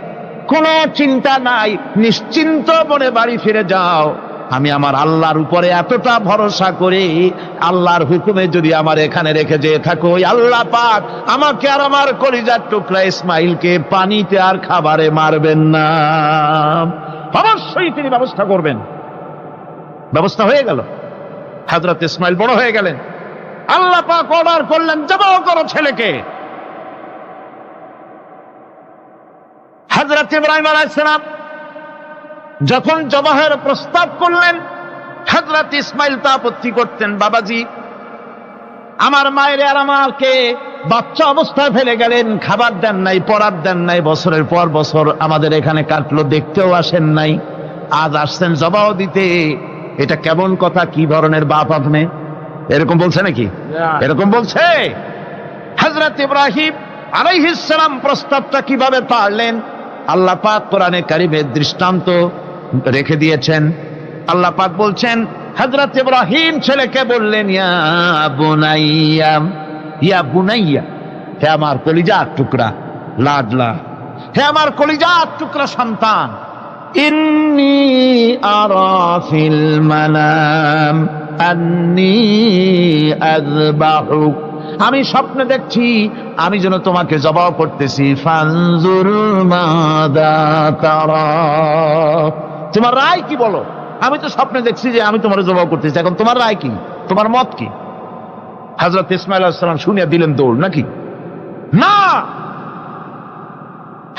কোনো চিন্তা নাই, নিশ্চিন্ত মনে বাড়ি ফিরে যাও। আমি আমার আল্লাহর উপরে এতটা ভরসা করি, আল্লাহর হুকুমে যদি আমার এখানে রেখে যেয়ে থাকো, আল্লাহ পাক আমাকে আর আমার কলিজার টুকরা ইসমাইলকে পানিতে আর খাবারে মারবেন না, অবশ্যই তিনি ব্যবস্থা করবেন। ব্যবস্থা হয়ে গেল। হযরত ইসমাইল বড় হয়ে গেলেন। আল্লাহ পাক অর্ডার করলেন, জবাহ করো ছেলেকে। হযরত ইব্রাহিম আলাইহিস সালাম যখন জবাহের প্রস্তাব করলেন, হযরত ইসমাইল তা আপত্তি করতেন, বাবাজি আমার মায়ের আর আমাকে বাচ্চা অবস্থায় ফেলে গেলেন, খাবার দেন নাই, পরার দেন নাই, বছরের পর বছর আমাদের এখানে কাটলো, দেখতেও আসেন নাই, আজ আসছেন জবাহ দিতে, এটা কেমন কথা? কি ধরনের বাপ আপনি? এরকম বলছে নাকি? এরকম বলছে। হযরত ইব্রাহিম আলাইহিস সালাম প্রস্তাবটা কিভাবে পারলেন? আল্লাহ পাক কোরআনে কারিমে দৃষ্টান্ত রেখে দিয়েছেন। আল্লাহ পাক বলছেন, হযরত ইব্রাহিম ছেলেকে বললেন, ইয়া বুনাইয়া, হে আমার কলিজার টুকরা লাডলা, হে আমার কলিজার টুকরা সন্তান, ইন্নী আরা ফিল মানাম আন্নী আযবাহুক, আমি স্বপ্নে দেখছি আমি যেন তোমাকে জবাহ করতেছি, ফানজুর মাযা তারা, তোমার রায় কি বলো? আমি তো স্বপ্নে দেখছি যে আমি তোমার জবাহ করতেছি, এখন তোমার রায় কি, তোমার মত কি? হযরত ইসমাঈল আলাইহিস সালাম শুনিয়া দিলেন দৌড়, নাকি? না,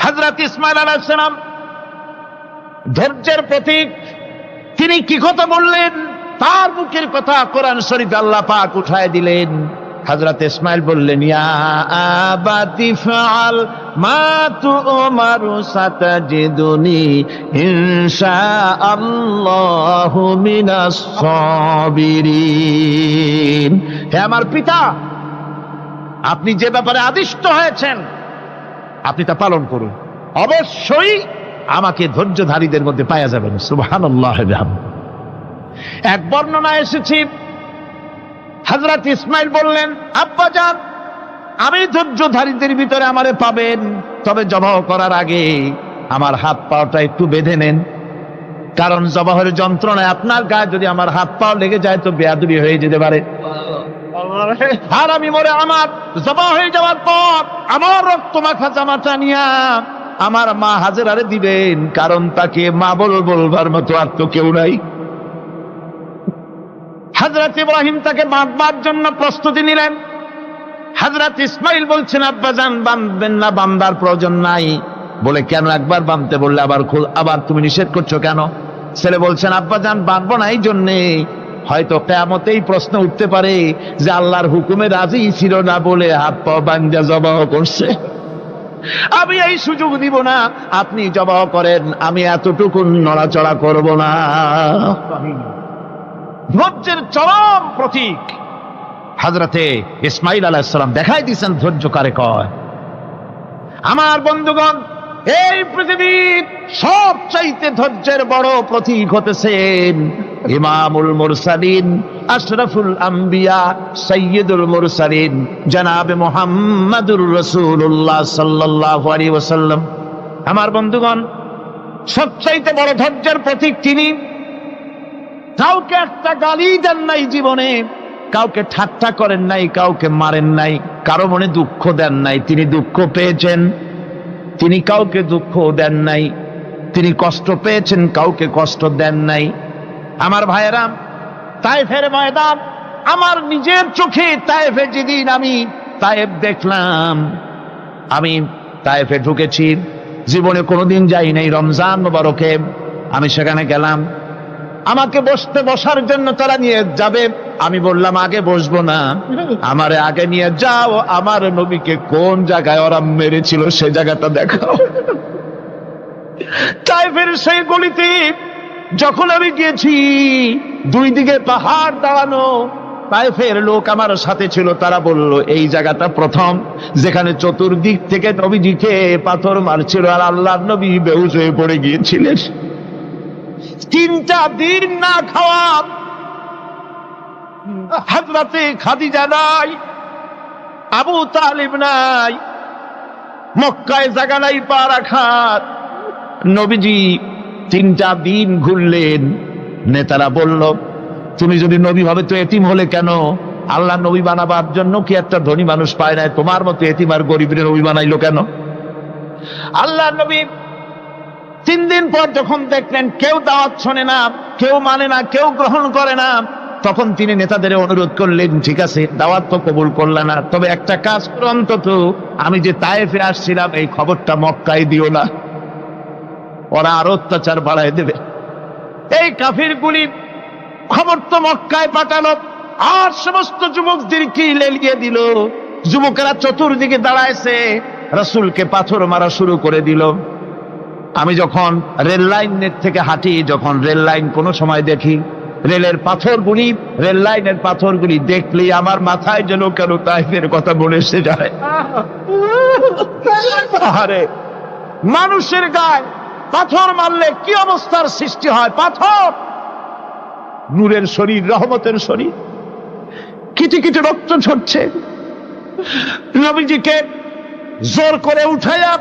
হযরত ইসমাঈল আলাইহিস সালাম ধৈর্যের প্রতীক, তিনি কি কথা বললেন? তার মুখের কথা কোরআন শরীফে আল্লাহ পাক উঠায় দিলেন। হযরত ইসমাঈল বললেন, ইয়া আবাতি ফাআল মা তু'মারু সাতাজিদুনি ইনশাআল্লাহু মিনাস সাবিরিন, হে আমার পিতা, আপনি যে ব্যাপারে আদিষ্ট হয়েছেন আপনি তা পালন করুন, অবশ্যই আমাকে ধৈর্যধারীদের মধ্যে পাওয়া যাবেন। সুবহানাল্লাহ। এক বর্ণনা এসেছে, হযরত ইসমাঈল বললেন, আব্বাজান আমি ধৈর্যধারীদের ভিতরে আমারে পাবেন, তবে জবাহ করার আগে আমার হাত পাটা একটু বেঁধে নেন, কারণ জবাহের যন্ত্রণায় আপনার গায়ে যদি আমার হাত পা লেগে যায় তো বেয়াদবি হয়ে যেতে পারে, আর আমি মরে আমার জবাহ হয়ে যাওয়ার পর আমার রক্ত মাখা জামাটা নিয়া আমার মা হাজেরারে দিবেন, কারণ তাকে মা বলবার মতো আর তো কেউ নাই। হযরত ইব্রাহিম তাকে বাঁধবার জন্য প্রস্তুতি নিলেন। হযরত ইসমাঈল বলছেন, আব্বাজান বাঁধবেন না, বাঁধার প্রয়োজন নাই। বলে, কেন? একবার বাঁধতে বললে আবার তুমি নিষেধ করছো কেন? ছেলে বলছেন, আব্বাজান বাঁধবো না এই জন্যে, হয়তো কিয়ামতেই প্রশ্ন উঠতে পারে যে আল্লাহর হুকুমে রাজি ছিল না বলে হাত পা বাঁধা জবাহ করছে, আমি এই সুযোগ দিব না, আপনি জবাহ করেন, আমি এতটুকু নড়াচড়া করব না। ধৈর্যের চরম প্রতীক হযরতে ইসমাঈল আলাইহিস সালাম দেখাই দিয়েছেন ধৈর্য কারে কয়। আমার বন্ধুগণ, এই পৃথিবীর সবচাইতে ধৈর্যের বড় প্রতীক হতেছেন ইমামুল মুরসালিন, আশরাফুল আম্বিয়া, সাইয়্যিদুল মুরসালিন জনাবে মুহাম্মাদুর রাসূলুল্লাহ সাল্লাল্লাহু আলাইহি ওয়াসাল্লাম। আমার বন্ধুগণ, সবচাইতে বড় ধৈর্যের প্রতীক তিনি। কাউকে একটা গালি দেন নাই জীবনে, কাউকে ঠাট্টা করেন নাই, কাউকে মারেন নাই, কারো মনে দুঃখ দেন নাই। তিনি দুঃখ পেয়েছেন, তিনি কাউকে দুঃখ দেন নাই। তিনি কষ্ট পেয়েছেন, কাউকে কষ্ট দেন নাই। আমার ভাইয়েরা, তায়েফের ময়দান, আমার নিজের চোখে তায়েফে যেদিন আমি তায়েফ দেখলাম, আমি তায়েফে ঢুকেছি, জীবনে কোনোদিন যাই নাই। রমজান মোবারকে আমি সেখানে গেলাম, আমাকে বসার জন্য তারা নিয়ে যাবে। আমি বললাম আগে বসবো না, আমারে আগে নিয়ে যাও, আমার নবীকে কোন জায়গায় ওরা মেরেছিল সে জায়গাটা দেখাও। তায়েফের সেই গলিতে যখন আমি গিয়েছি, দুই দিকে পাহাড় দাঁড়ানো, তায়েফের লোক আমার সাথে ছিল, তারা বলল এই জায়গাটা প্রথম যেখানে চতুর্দিক থেকে নবীজিকে পাথর মারছিল আর আল্লাহর নবী বেহুশ হয়ে পড়ে গিয়েছিলেন। 3টা দিন না খাওয়া, হযরতে খাদিজা নাই, আবু তালিব নাই, মক্কায় জায়গা নাই পা রাখার। নবীজি 3টা দিন ঘুরলেন। নেতারা বলল তুমি যদি নবী হবে তো এতিম হলে কেন? আল্লাহ নবী বানাবার জন্য কি একটা ধনী মানুষ পায় নাই? তোমার মতো এতিম আর গরিবের নবী বানাইলো কেন? আল্লাহ নবী 3 দিন পর যখন দেখলেন কেউ দাওয়াত শোনে না, কেউ মানে না, কেউ গ্রহণ করে না, তখন তিনি নেতাদের অনুরোধ করলেন, ঠিক আছে দাওয়াত তো কবুল করলে না, তবে একটা কাজ করো, অন্তত আমি যে তায়েফে আসছিলাম এই খবরটা মক্কায় দিও না, ওরা আরো অত্যাচার বাড়ায় দেবে। এই কাফিরগুলি খবর তো মক্কায় পাঠালো, আর সমস্ত যুবকদেরকে লেলিয়ে দিল। যুবকেরা চতুর্দিকে দাঁড়াইছে, রাসূলকে পাথর মারা শুরু করে দিল। আমি যখন রেল লাইনের থেকে হাঁটি, যখন রেল লাইন কোনো সময় দেখি, রেলের পাথরগুলি, রেল লাইনের পাথরগুলি দেখলেই আমার মাথায় যেন কেন তায়েফের কথা মনে এসে যায়। আরে মানুষের গায়ে পাথর মারলে কি অবস্থার সৃষ্টি হয়? পাথর নূরের শরীর, রহমতের শরীর, কিটি কিটি রক্ত ঝরছে। নবীজিকে জোর করে উঠাইয়া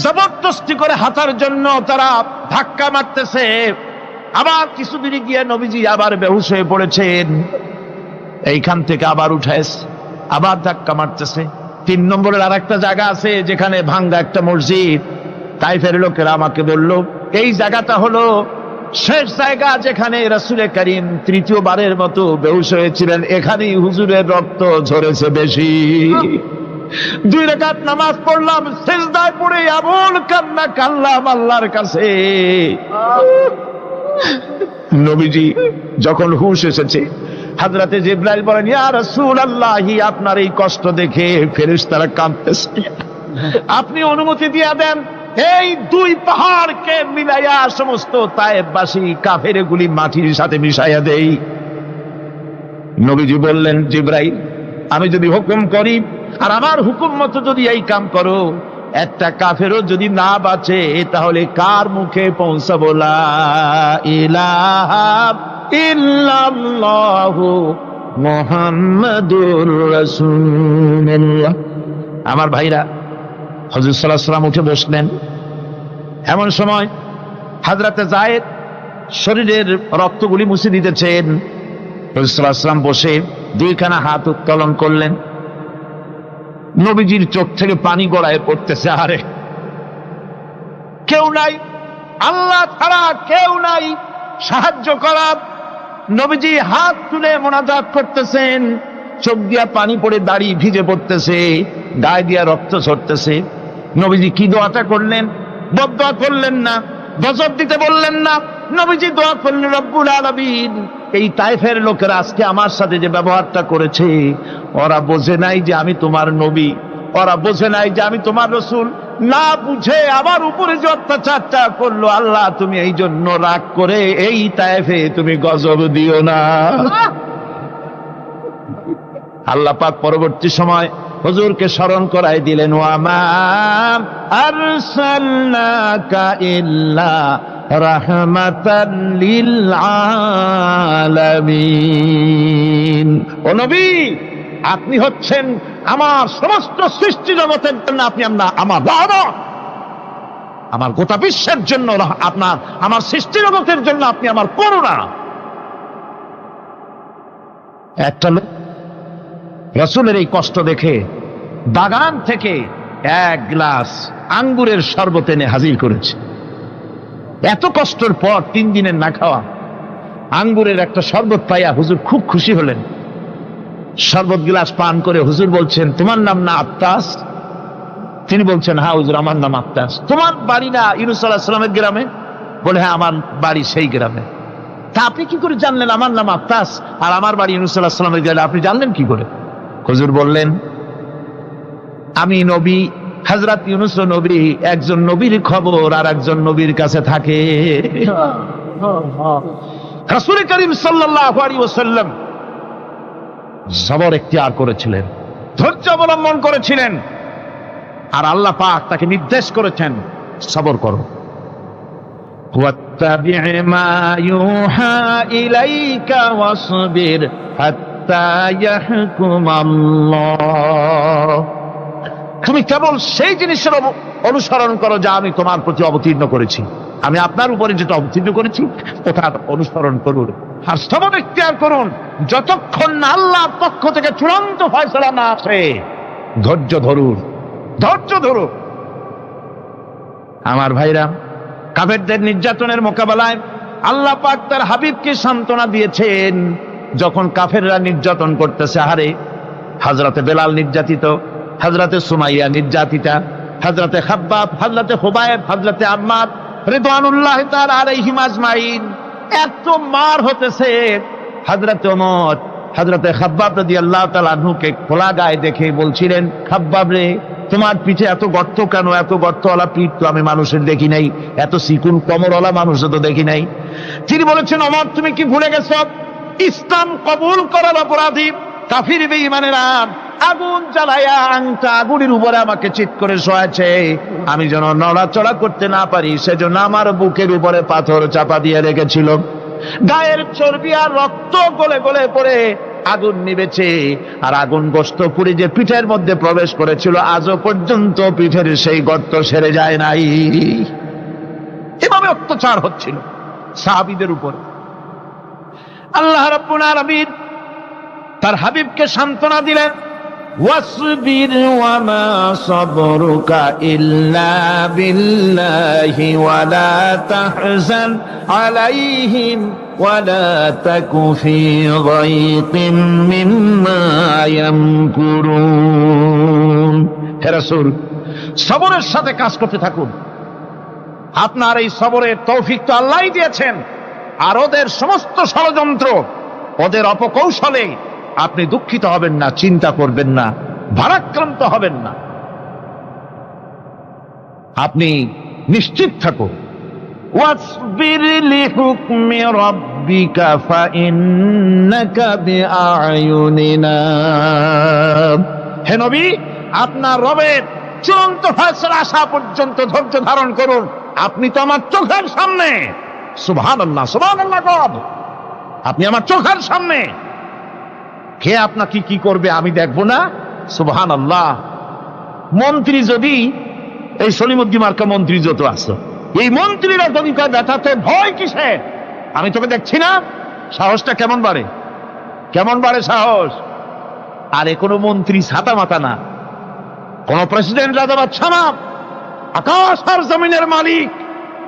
জবরদস্তি করে হাঁটার জন্য তারা ধাক্কা মারতেছে। আবার কিছুদিন গিয়ে নবীজি আবার বেহুশ হয়ে পড়েছেন, এইখান থেকে আবার উঠাইছে, আবার ধাক্কা মারতেছে। 3 নম্বরের আর একটা জায়গা আছে যেখানে ভাঙ্গা একটা মসজিদ। তায়েফের লোকেরা আমাকে বলল এই জায়গাটা হলো শেষ জায়গা যেখানে রাসূল করিম 3য়-বারের মতো বেহুশ হয়েছিলেন, এখানেই হুজুরের রক্ত ঝরেছে বেশি। 2 রাকাত নামাজ পড়লাম, সিজদায় পড়ে এমন কান্না কাঁদলাম আল্লাহর কাছে। নবীজি যখন হুঁশ এসেছে, হযরতে জিবরাইল বলেন, ইয়া রাসূলুল্লাহ, আপনার এই কষ্ট দেখে ফেরেশতারা কাঁদতেছে, আপনি অনুমতি দিয়ে দেন এই 2 পাহাড়কে মিলাইয়া সমস্ত তায়েফবাসী কাফেরগুলি মাটির সাথে মিশাইয়া দেই। নবীজি বললেন, জিবরাইল, আমি যদি হুকুম করি আর আমার হুকুম মতো যদি এই কাম করো, একটা কাফেরও যদি না বাঁচে তাহলে কার মুখে পৌঁছাবো লা ইলাহা ইল্লাল্লাহু মুহাম্মাদুর রাসূলুল্লাহ। আমার ভাইরা, হযরত সাল্লাল্লাহু আলাইহি ওয়াসাল্লাম উঠে বসলেন। এমন সময় হযরতে যায়েদ শরীরের রক্তগুলি মুছে দিতেছেন। হযরত সাল্লাল্লাহু আলাইহি ওয়াসাল্লাম বসে 2খানা হাত উত্তোলন করলেন। নবীজির চোখ থেকে পানি গড়ায় পড়তেছে। আরে কেউ নাই, আল্লাহ ছাড়া কেউ নাই সাহায্য করার। নবীজি হাত তুলে মোনাজাত করতেছেন, চোখ দিয়া পানি পড়ে দাড়ি ভিজে পড়তেছে, গায়ে দিয়া রক্ত ঝরতেছে। নবীজি কি দোয়াটা করলেন? বদদোয়া করলেন না, গজব দিতে বললেন না। নবীজি দোয়া করলেন, রব্বুল আলামিন, এই তায়েফের লোকেরা আজকে আমার সাথে যে ব্যবহারটা করেছে, ওরা বোঝে নাই যে আমি তোমার নবী, ওরা বোঝে নাই যে আমি তোমার রাসূল, না বুঝে আমার উপরে যে অত্যাচারটা করলো, আল্লাহ তুমি এই জন্য রাগ করে এই তায়েফে তুমি গজব দিও না। আল্লাহ পাক পরবর্তী সময় হুজুরকে স্মরণ করাই দিলেন, ওয়ামা আরসালনাকা ইল্লা রাহমাতাল লিল আলামিন। ও নবী, আপনি হচ্ছেন আমার সমস্ত সৃষ্টি জগতের জন্য, আপনি আমার রহমত, আমার গোটা বিশ্বের জন্য আপনার, আমার সৃষ্টি জগতের জন্য আপনি আমার করুণা। একটা লোক রাসূলের এই কষ্ট দেখে বাগান থেকে এক গ্লাস আঙ্গুরের শরবত এনে হাজির করেছে। এত কষ্টের পর 3 দিনের না খাওয়া আঙ্গুরের একটা শরবত পাইয়া হুজুর খুব খুশি হলেন। শরবত গ্লাস পান করে হুজুর বলছেন, তোমার নাম না আত্তাস? তিনি বলছেন, হ্যাঁ হুজুর, আমার নাম আত্তাস। তোমার বাড়ি না ইউনূস আলাইহিস সালামের গ্রামে? বলে, হ্যাঁ, আমার বাড়ি সেই গ্রামে। তা আপনি কি করে জানলেন আমার নাম আত্তাস আর আমার বাড়ি ইউনূস আলাইহিস সালামের গ্রামে? আপনি জানলেন কি করে? হুজুর বললেন, আমি নবী, হযরত ইউনূস নবী, একজন নবীর খবর আর একজন নবীর কাছে থাকে। রাসূল করিম সাল্লাল্লাহু আলাইহি ওয়াসাল্লাম সবর ইখতিয়ার করেছিলেন, ধৈর্য অবলম্বন করেছিলেন, আর আল্লাহ পাক তাকে নির্দেশ করেছেন, সবর করো। ওয়াত্তাবি' মা ইউহা ইলাইকা ওয়াসবির হাত্তা ইয়াহকুমাল্লাহ। তুমি কেবল সেই জিনিসের অনুসরণ করো যা আমি তোমার প্রতি অবতীর্ণ করেছি। আমি আপনার উপরে যেটা অবতীর্ণ করেছি ওটার অনুসরণ করুন, আর সবর ইখতিয়ার করুন যতক্ষণ না আল্লাহর পক্ষ থেকে চূড়ান্ত ফয়সালা না আসে। ধৈর্য ধরুন, ধৈর্য ধরুন। আমার ভাইরা, কাফেরদের নির্যাতনের মোকাবেলায় আল্লাহ পাক তার হাবিবকে সান্ত্বনা দিয়েছেন। যখন কাফেররা নির্যাতন করতেছে, হারে হযরতে বেলাল নির্যাতিত, হযরতে সুমাইয়া নির্যাতিতা, হযরতে খাব্বাব, হযরতে হুবায়ব, হযরতে আম্মার রিদওয়ানুল্লাহি তাআলা আলাইহিম আজমাইন, এত মার হতেছে। হযরতে ওমর হযরতে খাব্বাব রাদিয়াল্লাহু তাআলা আনহুকে খোলা গায়ে দেখে বলছিলেন, খাব্বাব রে, তোমার পিঠে এত গর্ত কেন? এত গর্তওয়ালা পিঠ তো আমি মানুষের দেখি নাই, এত চিকুন কোমরওয়ালা মানুষও তো দেখি নাই। তিনি বলেছেন, ওমর, তুমি কি ভুলে গেছ? ইসলাম কবুল করার অপরাধী কাফির বেঈমানেরা আগুন জ্বালায়া আংটা আগুনের উপরে আমাকে চিৎ করে শোয়াছে। আমি যেন নড়াচড়া করতে না পারি সেজন্য আমার বুকের উপরে পাথর চাপা দিয়ে রেখেছিল। গায়ের চর্বি আর রক্ত গলে গলে পড়ে আগুন নিবেছে, আর আগুন গোশত পুড়ে যে পিঠের মধ্যে প্রবেশ করেছিল আজও পর্যন্ত পিঠের সেই গর্ত সেরে যায় নাই। এভাবে অত্যাচার হচ্ছিল সাহাবীদের উপর। আল্লাহ রাব্বুল আলামিন তার হাবিবকে সান্ত্বনা দিলেন, ওয়াসবির ওয়ামা সাবরুকা ইল্লা বিল্লাহি ওয়ালা তাহজান আলাইহিম ওয়ালা তাকু ফি যায়কিম মিম্মা ইয়ামকুরুন। হে রাসূল, সবরের সাথে কাজ করতে থাকুন। আপনার এই সবরের তৌফিক তো আল্লাহই দিয়েছেন, আর ওদের সমস্ত ষড়যন্ত্র, ওদের অপকৌশলে আপনি দুঃখিত হবেন না, চিন্তা করবেন না, ভারাক্রান্ত হবেন না। আপনি নিশ্চিত থাকুন। ওয়াসবির লিহুকমি রাব্বিকা ফাইন্নাকা বিআয়ুনিনা। হে নবী, আপনার রবের চূড়ান্ত ফয়সালা আসা পর্যন্ত ধৈর্য ধারণ করুন। আপনি তো আমার চোখের সামনে। সুবহানাল্লাহ, সুবহানাল্লাহ। আপনি আমার চোখের সামনে। কে আপনাকে কি করবে আমি দেখবো না? সুবহানাল্লাহ। মন্ত্রী যদি, এই সলিমুদ্দিন মার্কা মন্ত্রী যত আছে, এই মন্ত্রীরা যদি কয় ব্যথাতে ভয় কিসে? আমি তোকে দেখছি না? সাহসটা কেমন বাড়ে, কেমন বাড়ে সাহস। আরে কোনো মন্ত্রী ছাতা মাথা না, কোন প্রেসিডেন্ট রাজা বাদশা না, আকাশ আর জমিনের মালিক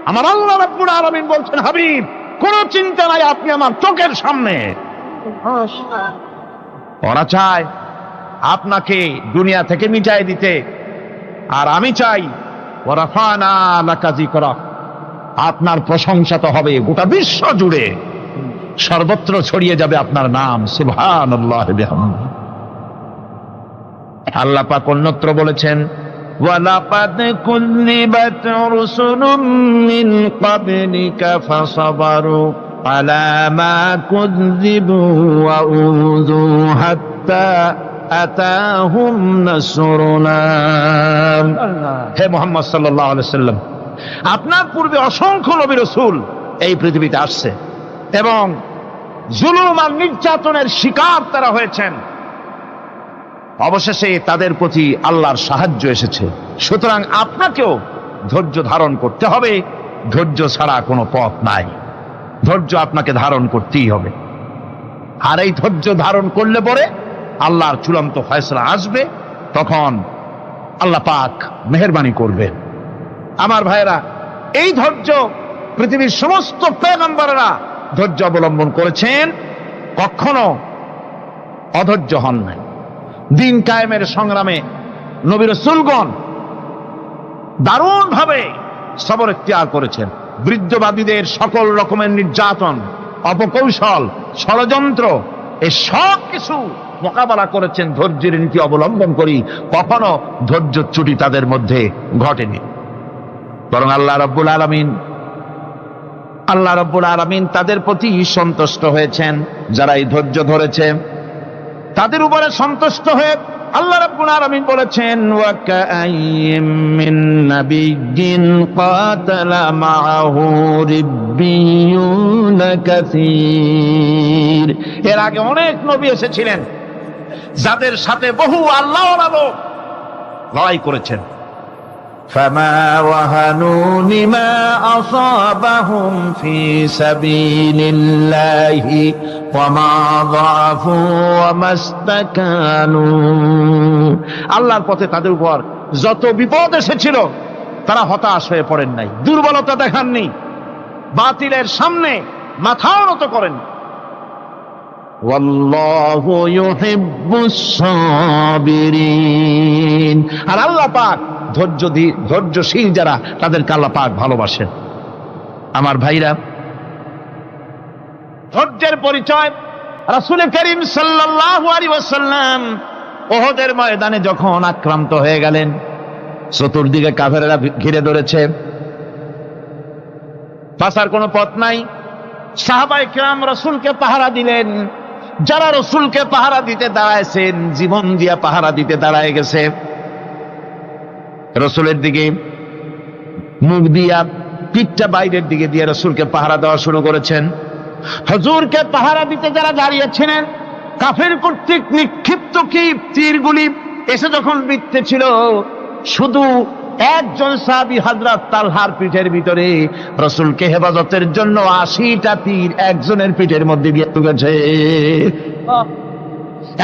আমার আল্লাহ রাব্বুল আলামিন বলছেন, হাবিব, কোন চিন্তা নাই, আপনি আমার চোখের সামনে। ওরা চায় আপনাকে দুনিয়া থেকে মিটাই দিতে, আর আমি চাই ওয়ারাফানা লাকা যিকরাক, আপনার প্রশংসা তো হবে গোটা বিশ্ব জুড়ে, সর্বত্র ছড়িয়ে যাবে আপনার নাম। সুবহানাল্লাহ বিহামদিহি। আল্লাহ পাক অন্যত্র বলেছেন, ওয়ালাকাদ কুযযিবাত রুসুলুম মিন ক্বাবলিকা ফাসাবারু আলা মা কুযযিবু ওয়া উযু হাত্তা আতাহুম নাসরুনা। হে মুহাম্মদ সাল্লাল্লাহু আলাইহি সাল্লাম, আপনার পূর্বে অসংখ্য নবী রাসূল এই পৃথিবীতে আসছে এবং জুলুম আর নির্যাতনের শিকার তারা হয়েছেন। অবশেষে তাদের প্রতি আল্লাহর সাহায্য এসেছে। সুতরাং আপনাকেও ধৈর্য ধারণ করতে হবে। ধৈর্য ছাড়া কোনো পথ নাই। ধৈর্য আপনাকে ধারণ করতেই হবে। আর এই ধৈর্য ধারণ করলে পরে আল্লাহর চূড়ান্ত ফয়সালা আসবে, তখন আল্লাহ পাক মেহেরবানি করবেন। আমার ভাইয়েরা, এই ধৈর্য পৃথিবীর সমস্ত পয়গম্বররা ধৈর্য অবলম্বন করেছেন, কখনো অধৈর্য হন নাই। দিন কায়েমের সংগ্রামে নবী রাসূলগণ দারুণ ভাবে সবর ইখতিয়ার করেছেন। বৃদ্ধবাদীদের সকল রকমের নির্যাতন, অপকৌশল, ষড়যন্ত্র, এই সব কিছু মোকাবেলা করেছেন ধৈর্যের নীতি অবলম্বন করি। কখনো ধৈর্যচ্যুতি তাদের মধ্যে ঘটেনি, বরং আল্লাহ রাব্বুল আলামিন তাদের প্রতি সন্তুষ্ট হয়েছেন। যারা এই ধৈর্য ধরেছে তাদের উপরে সন্তুষ্ট হয়ে আল্লাহ রাব্বুল আলামিন বলেছেন, ওয়া কাআইয়্যিম মিন নাবিয়্যিন কাতালা মাআহু রিব্বিয়ুনা কাসীর। এর আগে অনেক নবী এসেছিলেন যাদের সাথে বহু আল্লাহওয়ালা লোক লড়াই করেছেন। فما وهنوا لما أصابهم في سبيل الله وما ضعفوا وما استكانوا। আল্লাহর পথে তাদের উপর যত বিপদ এসেছিল তারা হতাশ হয়ে পড়েন নাই, দুর্বলতা দেখাননি, বাতিলের সামনে মাথাও নত করেন। ওয়াল্লাহু ইউহিব্বুস সাবিরিন। আর আল্লাহ পাক ধৈর্যশীল যারা, তাদেরকে আল্লাহ পাক ভালোবাসেন। আমার ভাইরা, ধৈর্যের পরিচয় রাসূল করিম সাল্লাল্লাহু আলাইহি ওয়াসাল্লাম উহুদের ময়দানে যখন আক্রান্ত হয়ে গেলেন, চতুর্দিকে কাফেররা ঘিরে ধরেছে, বাঁচার কোনো পথ নাই। সাহাবায়ে কেরাম রাসূলকে পাহারা দিলেন। যারা রাসূলকে পাহারা দিতে দাঁড়ায়ছেন, জীবন দিয়া পাহারা দিতে দাঁড়ায় গেছে, রাসূলের দিকে মুখ দিয়া, পিঠটা বাইরের দিকে দিয়ে রাসূলকে পাহারা দেওয়া শুরু করেছেন। হুজুরকে পাহারা দিতে যারা দাঁড়িয়েছিলেন, কাফের কর্তৃক নিক্ষিপ্ত কি তীরগুলি এসে যখন বিঁধতেছিল, শুধু একজন সাহাবী হযরত তালহার পিঠের ভিতরে রাসূলকে হেফাজতের জন্য 80টা তীর একজনের পিঠের মধ্যে দিয়ে ঢুকেছে।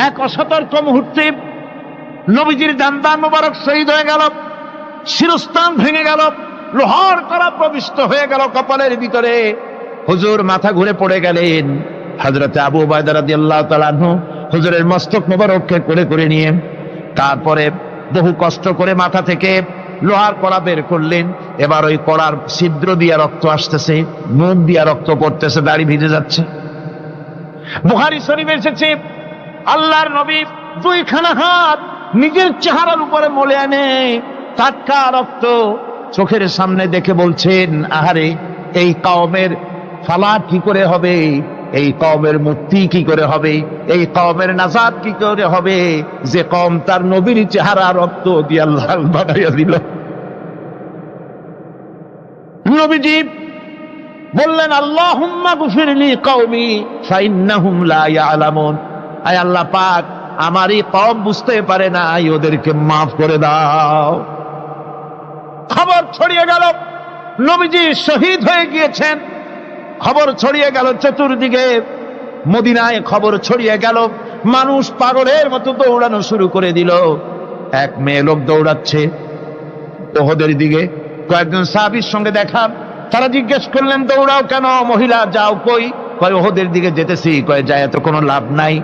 এক অসতর্ক মুহূর্তে নবীজির দান্দান মোবারক শহীদ হয়ে গেল, শিরস্থান ভেঙে গেল, লোহার কড়া প্রবিষ্ট হয়ে গেল কপালের ভিতরে। হুজুর মাথা ঘুরে পড়ে গেলেন। হযরত আবু উবাইদা রাদিয়াল্লাহু তাআলা আনহু হুজুরের মস্তক মোবারককে কোলে করে নিয়ে তারপরে বহু কষ্ট করে মাথা থেকে লোহার কড়া বের করলেন। এবার ওই কড়ার ছিদ্র দিয়ে রক্ত আসতেছে, মুখ দিয়ে রক্ত পড়তেছে, দাড়ি ভিজে যাচ্ছে। বুখারী শরীফে এসেছে, আল্লাহর নবী দুইখানা হাত নিজের চেহারার উপরে মলে আনে টাটকা রক্ত চোখের সামনে দেখে বলছেন, আহারে, এই কওমের ফালাত কি করে হবে, এই কওমের মুক্তি কি করে হবে, এই কওমের নাজাত কি করে হবে, যে কওম তার নবীর চেহারা রক্ত দিয়ে লাল বানাইয়া দিল। নবীজি বললেন, আল্লাহুম্মা গফিরলি কওমি ফাইন্নাহুম লা ইয়ালামুন। আয় আল্লাহ পাক, আমার এই কওম বুঝতে পারে না, ওদেরকে মাফ করে দাও। খবর ছড়িয়ে গেল নবীজি শহীদ হয়ে গিয়েছেন। খবর ছড়িয়ে গেল চতুর্দিকে, মদিনায় খবর ছড়িয়ে গেল। মানুষ পাগলের মতো দৌড়ানো শুরু করে দিল। এক মেয়ে লোক দৌড়াচ্ছে উহুদের দিকে। কয়েকজন সাহাবীর সঙ্গে দেখা, তারা জিজ্ঞেস করলেন, দৌড়াও কেন মহিলা, যাও কই? কয় উহুদের দিকে যেতেছি। কয় যায় তো কোনো লাভ নাই,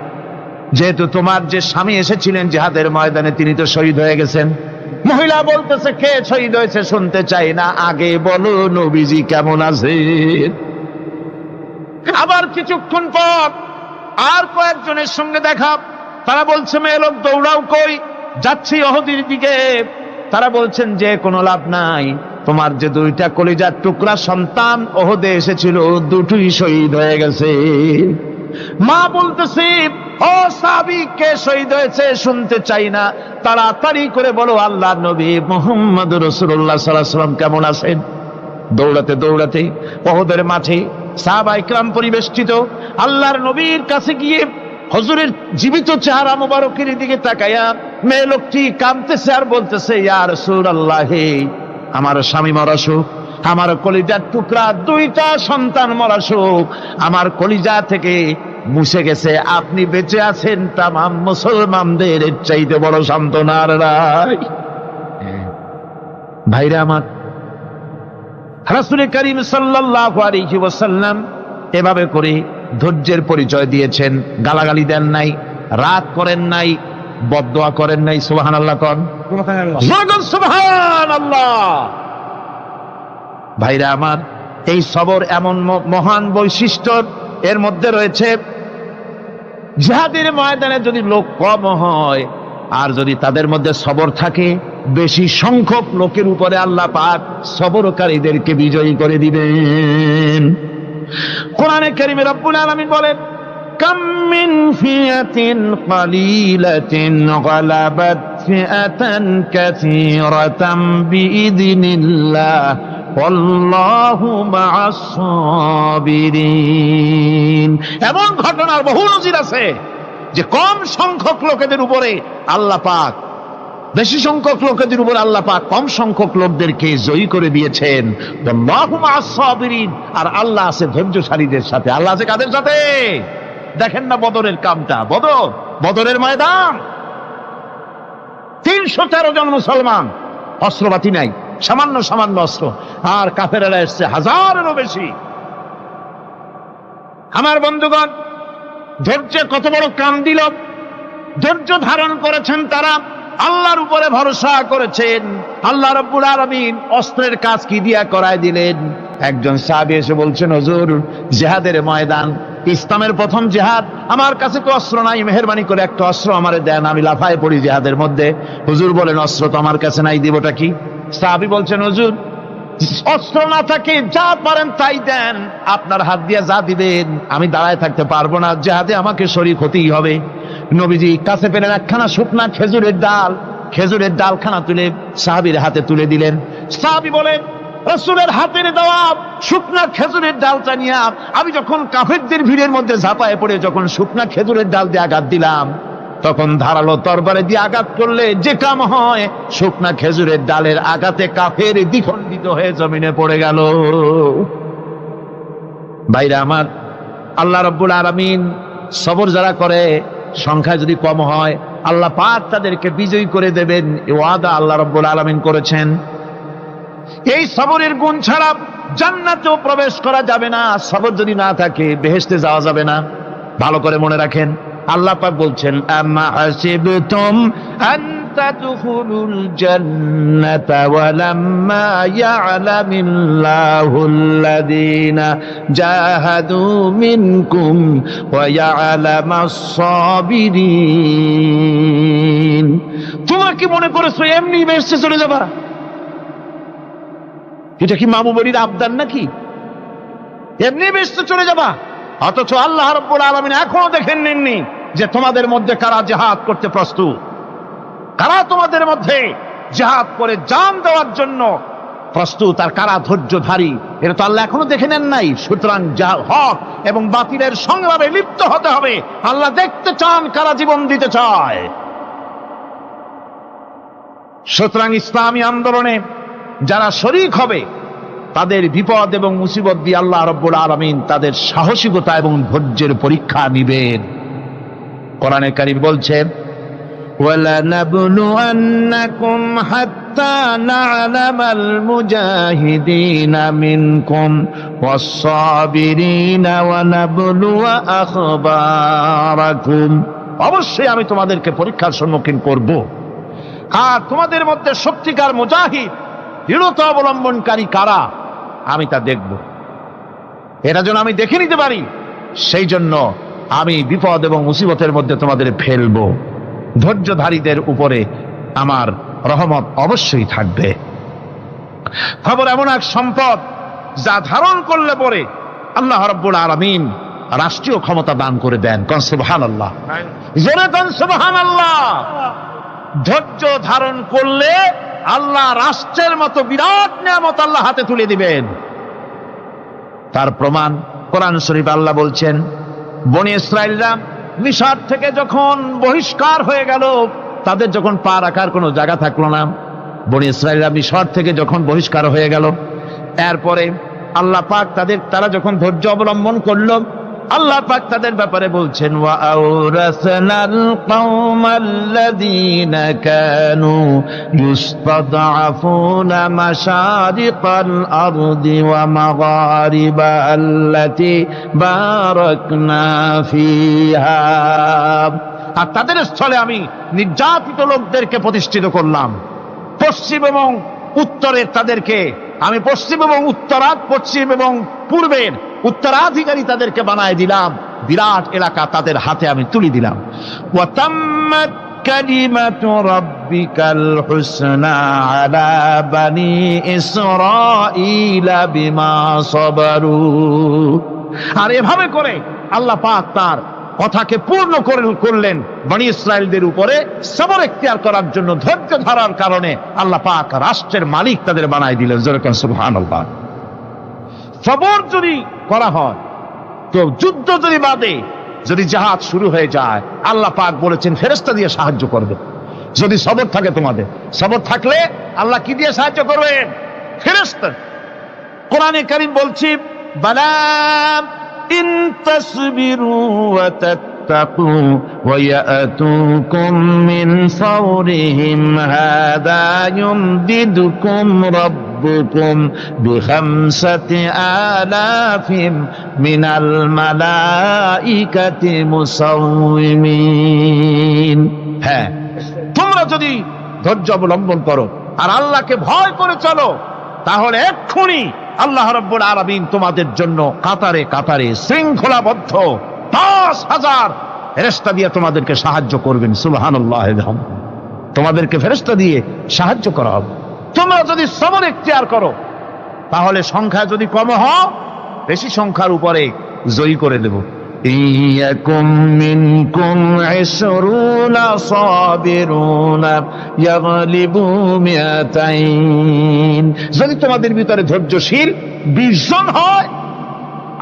যেহেতু তোমার যে স্বামী এসেছিলেন জিহাদের ময়দানে, তিনি তো শহীদ হয়ে গেছেন। মহিলা বলতেছে, কে শহীদ হয়েছে শুনতে চাই না, আগে বলো নবীজি কেমন আছে। আবার কিছুক্ষণ পর আর কয়েকজনের সঙ্গে দেখা, তারা বলছে, মেয়ে লোক দৌড়াও কই? যাচ্ছি উহুদের দিকে। তারা বলছেন যে কোনো লাভ নাই, তোমার যে দুইটা কলিজার টুকরা সন্তান উহুদে এসেছিল, দুটোই শহীদ হয়ে গেছে। মা বলতেছে, ও সাহাবী, কে শহীদ হয়েছে শুনতে চাই না, তাড়াতাড়ি করে বলো আল্লাহর নবী মুহাম্মদ রাসূলুল্লাহ সাল্লাল্লাহু আলাইহি ওয়াসাল্লাম কেমন আছেন। দৌড়াতে দৌড়াতে উহুদের মাঠে সাহাবায়ে কিরাম পরিবেষ্টিত আল্লাহর নবীর কাছে গিয়ে হুজুরের জীবিত চেহারা মোবারকের দিকে তাকায়া মেয়ে লোকটি কাঁদতেছে আর বলতেছে, ইয়া রাসূলুল্লাহ, আমার স্বামী মরা শোক, আমার কলিজার টুকরা দুইটা সন্তান মরা শোক আমার কলিজা থেকে মুছে গেছে, আপনি বেঁচে আছেন, তামাম মুসলমানদের চাইতে বড় সান্ত্বনার রায়। ভাইরা আমার, রাসূল করিম সাল্লাল্লাহু আলাইহি ওয়াসাল্লাম এভাবে করে ধৈর্যের পরিচয় দিয়েছেন। গালাগালি দেন নাই, রাগ করেন নাই, বদদোয়া করেন নাই। সুবহানাল্লাহ কোন, সুবহানাল্লাহ। ভাইরা আমার, এই সবর এমন মহান বৈশিষ্ট্য, এর মধ্যে রয়েছে জিহাদের ময়দানে যদি লোক কম হয় আর যদি তাদের মধ্যে সবর থাকে, বেশি সংখ্যক লোকের উপরে আল্লাহ পাক সবরকারীদেরকে বিজয়ী করে দিবেন। কোরআনে কারীমে রব্বুল আলামিন বলেন, কাম মিন ফিয়াতিন কালিলাতিন গালাবাত ফিআতান কাসীরাতাম বিইذনিল্লাহ আল্লাহু মা'আস সাবিরিন। এমন ঘটনার বহু নজির আছে যে কম সংখ্যক লোকেদের উপরে আল্লাহ পাক, বেশি সংখ্যক লোকেদের উপর আল্লাহ পাক কম সংখ্যক লোকদেরকে জয়ী করে দিয়েছেন। আল্লাহু মা'আস সাবিরিন, আর আল্লাহ আছে ধৈর্যশালীদের সাথে। আল্লাহ আছে কাদের সাথে? দেখেন না বদরের কামটা, বদরের ময়দান, 313 জন মুসলমান, অস্ত্রপাতি নাই, সামান্য সামান্য অস্ত্র, আর কাফেরেরা এসছে হাজারেরও বেশি। আমার বন্ধুগণ, ধৈর্য কত বড় কাম দিল, ধৈর্য ধারণ করেছেন তারা, আল্লাহর উপরে ভরসা করেছেন। আল্লাহ রাব্বুল আলামিন অস্ত্রের কাজ কি দিয়া করায় দিলেন। একজন সাহাবী এসে বলছেন, হুজুর, জিহাদের ময়দান, ইসলামের প্রথম জিহাদ, আমার কাছে তো অস্ত্র নাই, মেহেরবানি করে একটা অস্ত্র আমারে দেন, আমি লাফায় পড়ি জিহাদের মধ্যে। হুজুর বলেন, অস্ত্র তো আমার কাছে নাই, দিবটা কি? সাহাবী বলছেন, হুজুর, অস্ত্র না থাকে যা পারেন তাই দেন, আপনার হাত দিয়ে যা দিবেন আমি দাঁড়ায় থাকতে পারবো না, জিহাদে আমাকে শরীক হতেই হবে। নবীজি কাছে পেলেন একখানা শুকনা খেজুরের ডালখানা তুলে সাহাবীর হাতে তুলে দিলেন। সাহাবী বলেন, রাসূলের হাতের দেওয়া শুকনা খেজুরের ডালটা নিয়ে আমি যখন কাফেরদের ভিড়ের মধ্যে ঝাঁপায় পড়ে যখন শুকনা খেজুরের ডাল দিয়ে আঘাত দিলাম, তখন ধারালো তরবারে দিয়ে আঘাত করলে যে কাম হয়, শুকনা খেজুরের ডালের আঘাতে কাফের দ্বিখণ্ডিত হয়ে জমিনে পড়ে গেল। ভাইরা আমার, আল্লাহ রাব্বুল আলামিন সবর যারা করে, সংখ্যা যদি কম হয়, আল্লাহ পাক তাদেরকে বিজয়ী করে দেবেন, এই ওয়াদা আল্লাহ রাব্বুল আলামিন করেছেন। এই সবরের গুণ ছাড়া জান্নাতেও প্রবেশ করা যাবে না। সবর যদি না থাকে বেহেশতে যাওয়া যাবে না। ভালো করে মনে রাখেন, আল্লাহ পাক বলছেন, আম্মা হাসিবতুম আন তাদখুলুল জান্নাতা ওয়া লাম্মা ইয়া'লামিল্লাহুল্লাযীনা জাহাদু মিনকুম ওয়া ইয়া'লামাস সাবিরিন। তোমরা কি মনে করেছো এমনি বেহেশতে চলে যাবা? এটা কি মামু বাড়ির আবদার নাকি? এমনি বেহেশতে চলে যাবা? অথচ আল্লাহ রাব্বুল আলামিন এখনো দেখেন নেননি যে তোমাদের মধ্যে কারা জিহাদ করতে প্রস্তুত, কারা তোমাদের মধ্যে জিহাদ করে জান দেওয়ার জন্য প্রস্তুত, আর কারা ধৈর্যধারী, এটা তো আল্লাহ এখনো দেখে নেন নাই। সুতরাং হক এবং বাতিলের সংগ্রামে লিপ্ত হতে হবে। আল্লাহ দেখতে চান কারা জীবন দিতে চায়। সুতরাং ইসলামী আন্দোলনে যারা শরীক হবে, তাদের বিপদ এবং মুসিবত দিয়ে আল্লাহ রাব্বুল আলামিন তাদের সাহসিকতা এবং ধৈর্যের পরীক্ষা নিবেন। কোরআনে কারীম বলছেন, وَلَنَبْلُوَنَّكُمْ حَتَّى نَعْلَمَ الْمُجَاهِدِينَ مِنكُمْ وَالصَّابِرِينَ وَنَبْلُوَ أَخْبَارَكُمْ। অবশ্যই আমি তোমাদেরকে পরীক্ষার সম্মুখীন করব, আর তোমাদের মধ্যে সত্যিকার মুজাহিদ, দৃঢ়তা অবলম্বনকারী কারা, আমি তা দেখব। এটা যেন আমি দেখে নিতে পারি, সেই জন্য আমি বিপদ এবং মুসিবতের মধ্যে তোমাদের ফেলবো। ধৈর্যধারীদের উপরে আমার রহমত অবশ্যই থাকবে। খবর এমন এক সম্পদ যা ধারণ করলে পরে আল্লাহ রাব্বুল আলামিন রাষ্ট্রীয় ক্ষমতা দান করে দেন। কোন সুবহানাল্লাহ, জোরে কোন সুবহানাল্লাহ। ধৈর্য ধারণ করলে আল্লাহ রাষ্ট্রের মতো বিরাট নিয়ামত আল্লাহ হাতে তুলে দিবেন। তার প্রমাণ কোরআন শরীফ আল্লাহ বলছেন, বনি ইসরাইলরা মিশর থেকে যখন বহিষ্কার হয়ে গেল, তাদের যখন পা রাখার কোনো জায়গা থাকলো না, বনি ইসরাইলরা মিশর থেকে যখন বহিষ্কার হয়ে গেল, এরপরে আল্লাহ পাক তারা যখন ধৈর্য অবলম্বন করলো, আল্লাহ পাক তাদের ব্যাপারে বলছেন, ওয়া আওরাসনাল কওমাল্লাযীনা কানু ইস্তাদআফুনা মাশারিকাল আরদি ওয়া মাগারিবা আল্লাতী বারাকনা ফিহা। আর তাদের স্থলে আমি নির্যাতিত লোকদেরকে প্রতিষ্ঠিত করলাম। পশ্চিম এবং উত্তরের তাদেরকে আমি পশ্চিম এবং পূর্বের উত্তরাধিকারী তাদেরকে বানায় দিলাম। বিরাট এলাকা তাদের হাতে আমি তুলে দিলাম। ওয়া তাম্মাত কালিমাতু রাব্বিকাল হুসনা আলা বানি ইসরাঈলা বিমা সাবারু। আর এভাবে করে আল্লাহ পাক তার কথাকে পূর্ণ করলেন বনি ইসরাইলদের উপরে। সবর এখতিয়ার করার জন্য, ধৈর্য ধরার কারণে আল্লাহ পাক রাষ্ট্রের মালিক তাদের বানায় দিলেন। যেরকম সুবহানাল্লাহ। সবর যদি করা হয়, তো যুদ্ধ যদি বাদে, যদি জাহাজ শুরু হয়ে যায়, আল্লাহ পাক বলেছেন ফেরেশতা দিয়ে সাহায্য করবে। যদি সবর থাকে তোমাদের, সবর থাকলে আল্লাহ কি দিয়ে সাহায্য করবেন? ফেরেশতা। কোরআনে কারীম বলছি, বালা ইন তাসবিরু ওয়া তাত্তাকু ওয়া ইয়াতুকুম মিন ফাওরিহিম হাদা ইউমদিদুকুম রাব্বুকুম বিখামসাতি আলাফিম মিনাল মালাইকাতি মুসাউমিন। হ্যাঁ, তোমরা যদি ধৈর্য অবলম্বন করো আর আল্লাহকে ভয় করে চলো, তাহলে এক্ষুনি আল্লাহ রাব্বুল আলামিন তোমাদের জন্য কাতারে কাতারে শৃঙ্খলাবদ্ধ 10,000 ফেরেশতা দিয়ে তোমাদেরকে সাহায্য করবেন। সুবহানাল্লাহ। তোমাদেরকে ফেরেশতা দিয়ে সাহায্য করা হবে। তোমরা যদি সবর এখতিয়ার করো, তাহলে সংখ্যা যদি কম হয়, বেশি সংখ্যার উপরে জয়ী করে দেব। ইয়াকুম মিনকুম 20 সাবিরুনা ইয়াগলিবু মিয়াতাইন। যদি তোমাদের ভিতরে ধৈর্যশীল 20 জন হয়,